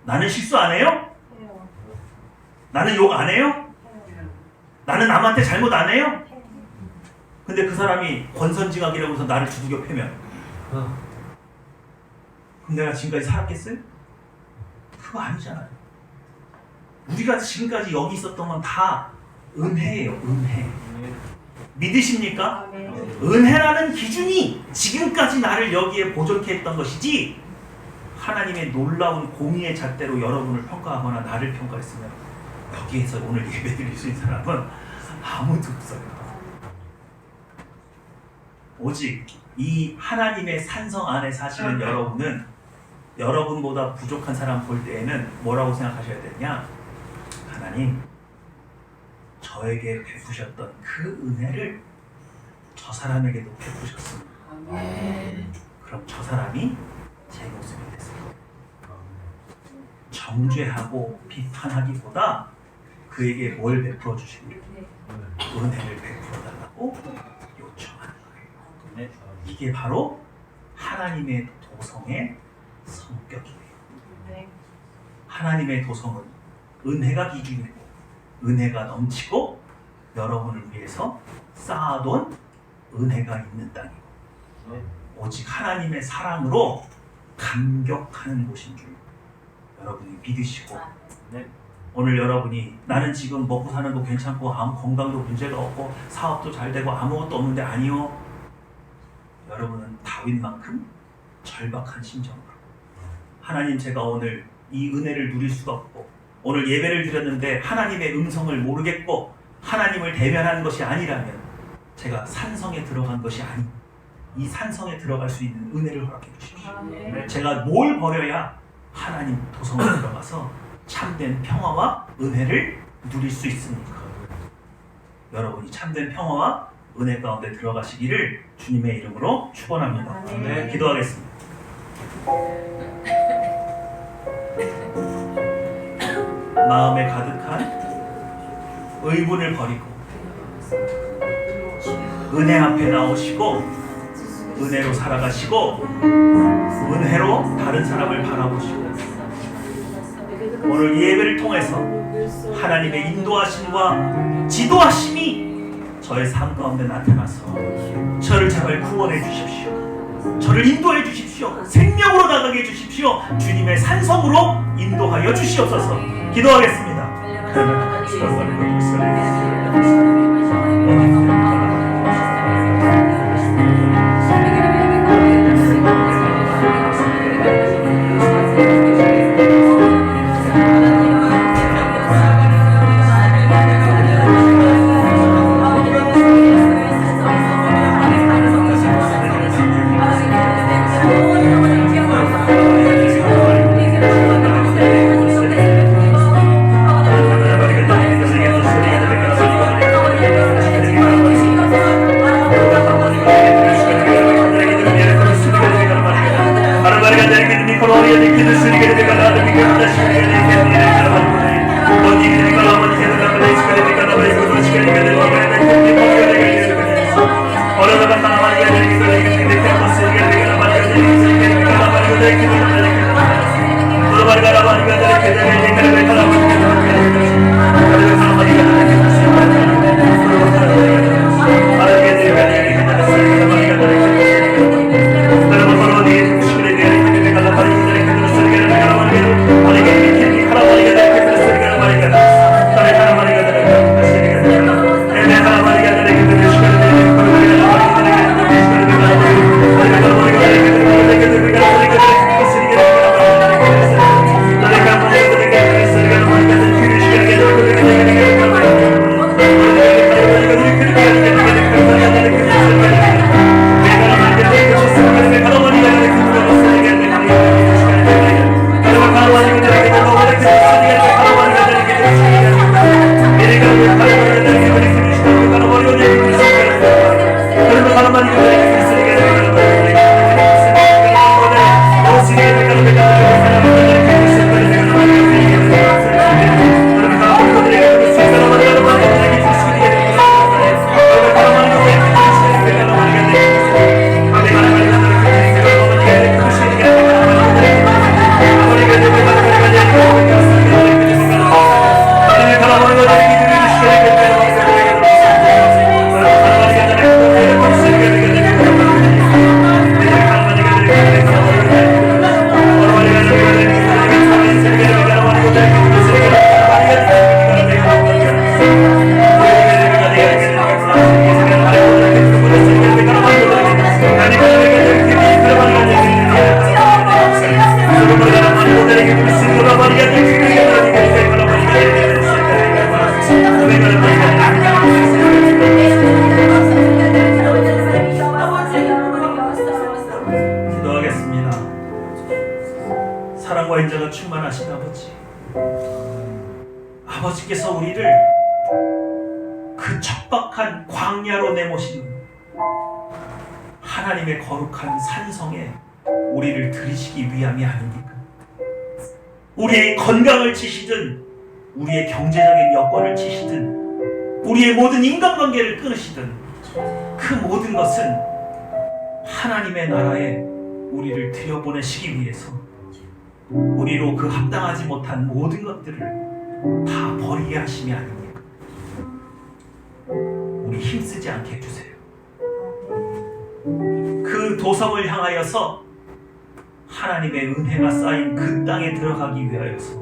나는 실수 안 해요? 나는 욕 안 해요? 나는 남한테 잘못 안 해요? 근데 그 사람이 권선징악이라고 해서 나를 두들겨 패면 그럼 내가 지금까지 살았겠어요? 그거 아니잖아요. 우리가 지금까지 여기 있었던 건 다 은혜예요, 은혜. 믿으십니까? 은혜라는 기준이 지금까지 나를 여기에 보존케 했던 것이지, 하나님의 놀라운 공의의 잣대로 여러분을 평가하거나 나를 평가했으면 여기에서 오늘 예배드릴 수 있는 사람은 아무도 없어요. 오직 이 하나님의 산성 안에 사시는 여러분은 여러분보다 부족한 사람 볼 때에는 뭐라고 생각하셔야 되냐? 하나님, 저에게 베푸셨던 그 은혜를 저 사람에게도 베푸셨습니다. 그럼 저 사람이 제 모습이 됐어요. 정죄하고 비판하기보다 그에게 뭘 베풀어 주십니까? 은혜를 베풀어 달라고 요청하는 거예요. 이게 바로 하나님의 도성의 성격이에요. 하나님의 도성은 은혜가 기준이고 은혜가 넘치고 여러분을 위해서 쌓아둔 은혜가 있는 땅이고 오직 하나님의 사랑으로 감격하는 곳인 줄 여러분이 믿으시고, 오늘 여러분이 나는 지금 먹고 사는 거 괜찮고 아무 건강도 문제가 없고 사업도 잘 되고 아무것도 없는데, 아니요. 여러분은 다윗만큼 절박한 심정으로 하나님, 제가 오늘 이 은혜를 누릴 수가 없고 오늘 예배를 드렸는데 하나님의 음성을 모르겠고 하나님을 대면하는 것이 아니라면 제가 산성에 들어간 것이 아닌 이 산성에 들어갈 수 있는 은혜를 허락해 주십시오. 제가 뭘 버려야 하나님 도성에 들어가서 참된 평화와 은혜를 누릴 수 있습니까? 여러분이 참된 평화와 은혜 가운데 들어가시기를 주님의 이름으로 축원합니다. 네. 기도하겠습니다. 마음에 가득한 의문을 버리고 은혜 앞에 나오시고 은혜로 살아가시고 은혜로 다른 사람을 바라보시고 오늘 이 예배를 통해서 하나님의 인도하심과 지도하심이 저의 삶 가운데 나타나서 저를 제발 구원해 주십시오. 저를 인도해 주십시오. 생명으로 나가게 해 주십시오. 주님의 산성으로 인도하여 주시옵소서. 기도하겠습니다. 사랑과 인자가 충만하신 아버지, 아버지께서 우리를 그 척박한 광야로 내모신 하나님의 거룩한 산성에 우리를 들이시기 위함이 아닙니까? 우리의 건강을 치시든 우리의 경제적인 여건을 치시든 우리의 모든 인간관계를 끊으시든 그 모든 것은 하나님의 나라에 우리를 들여보내시기 위해서 우리로 그 합당하지 못한 모든 것들을 다 버리게 하심이 아닙니까? 우리 힘쓰지 않게 해주세요. 그 도성을 향하여서 하나님의 은혜가 쌓인 그 땅에 들어가기 위하여서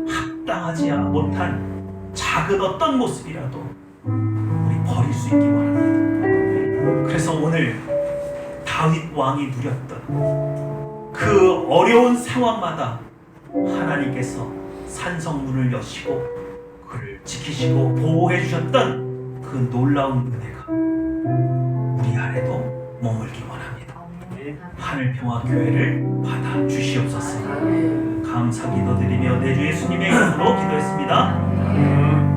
합당하지 못한 작은 어떤 모습이라도 우리 버릴 수 있기 원합니다. 그래서 오늘 다윗 왕이 누렸던 그 어려운 상황마다 하나님께서 산성문을 여시고 그를 지키시고 보호해 주셨던 그 놀라운 은혜가 우리 안에도 머물기 원합니다. 하늘평화 교회를 받아 주시옵소서. 감사 기도드리며 내 주 예수님의 이름으로 기도했습니다.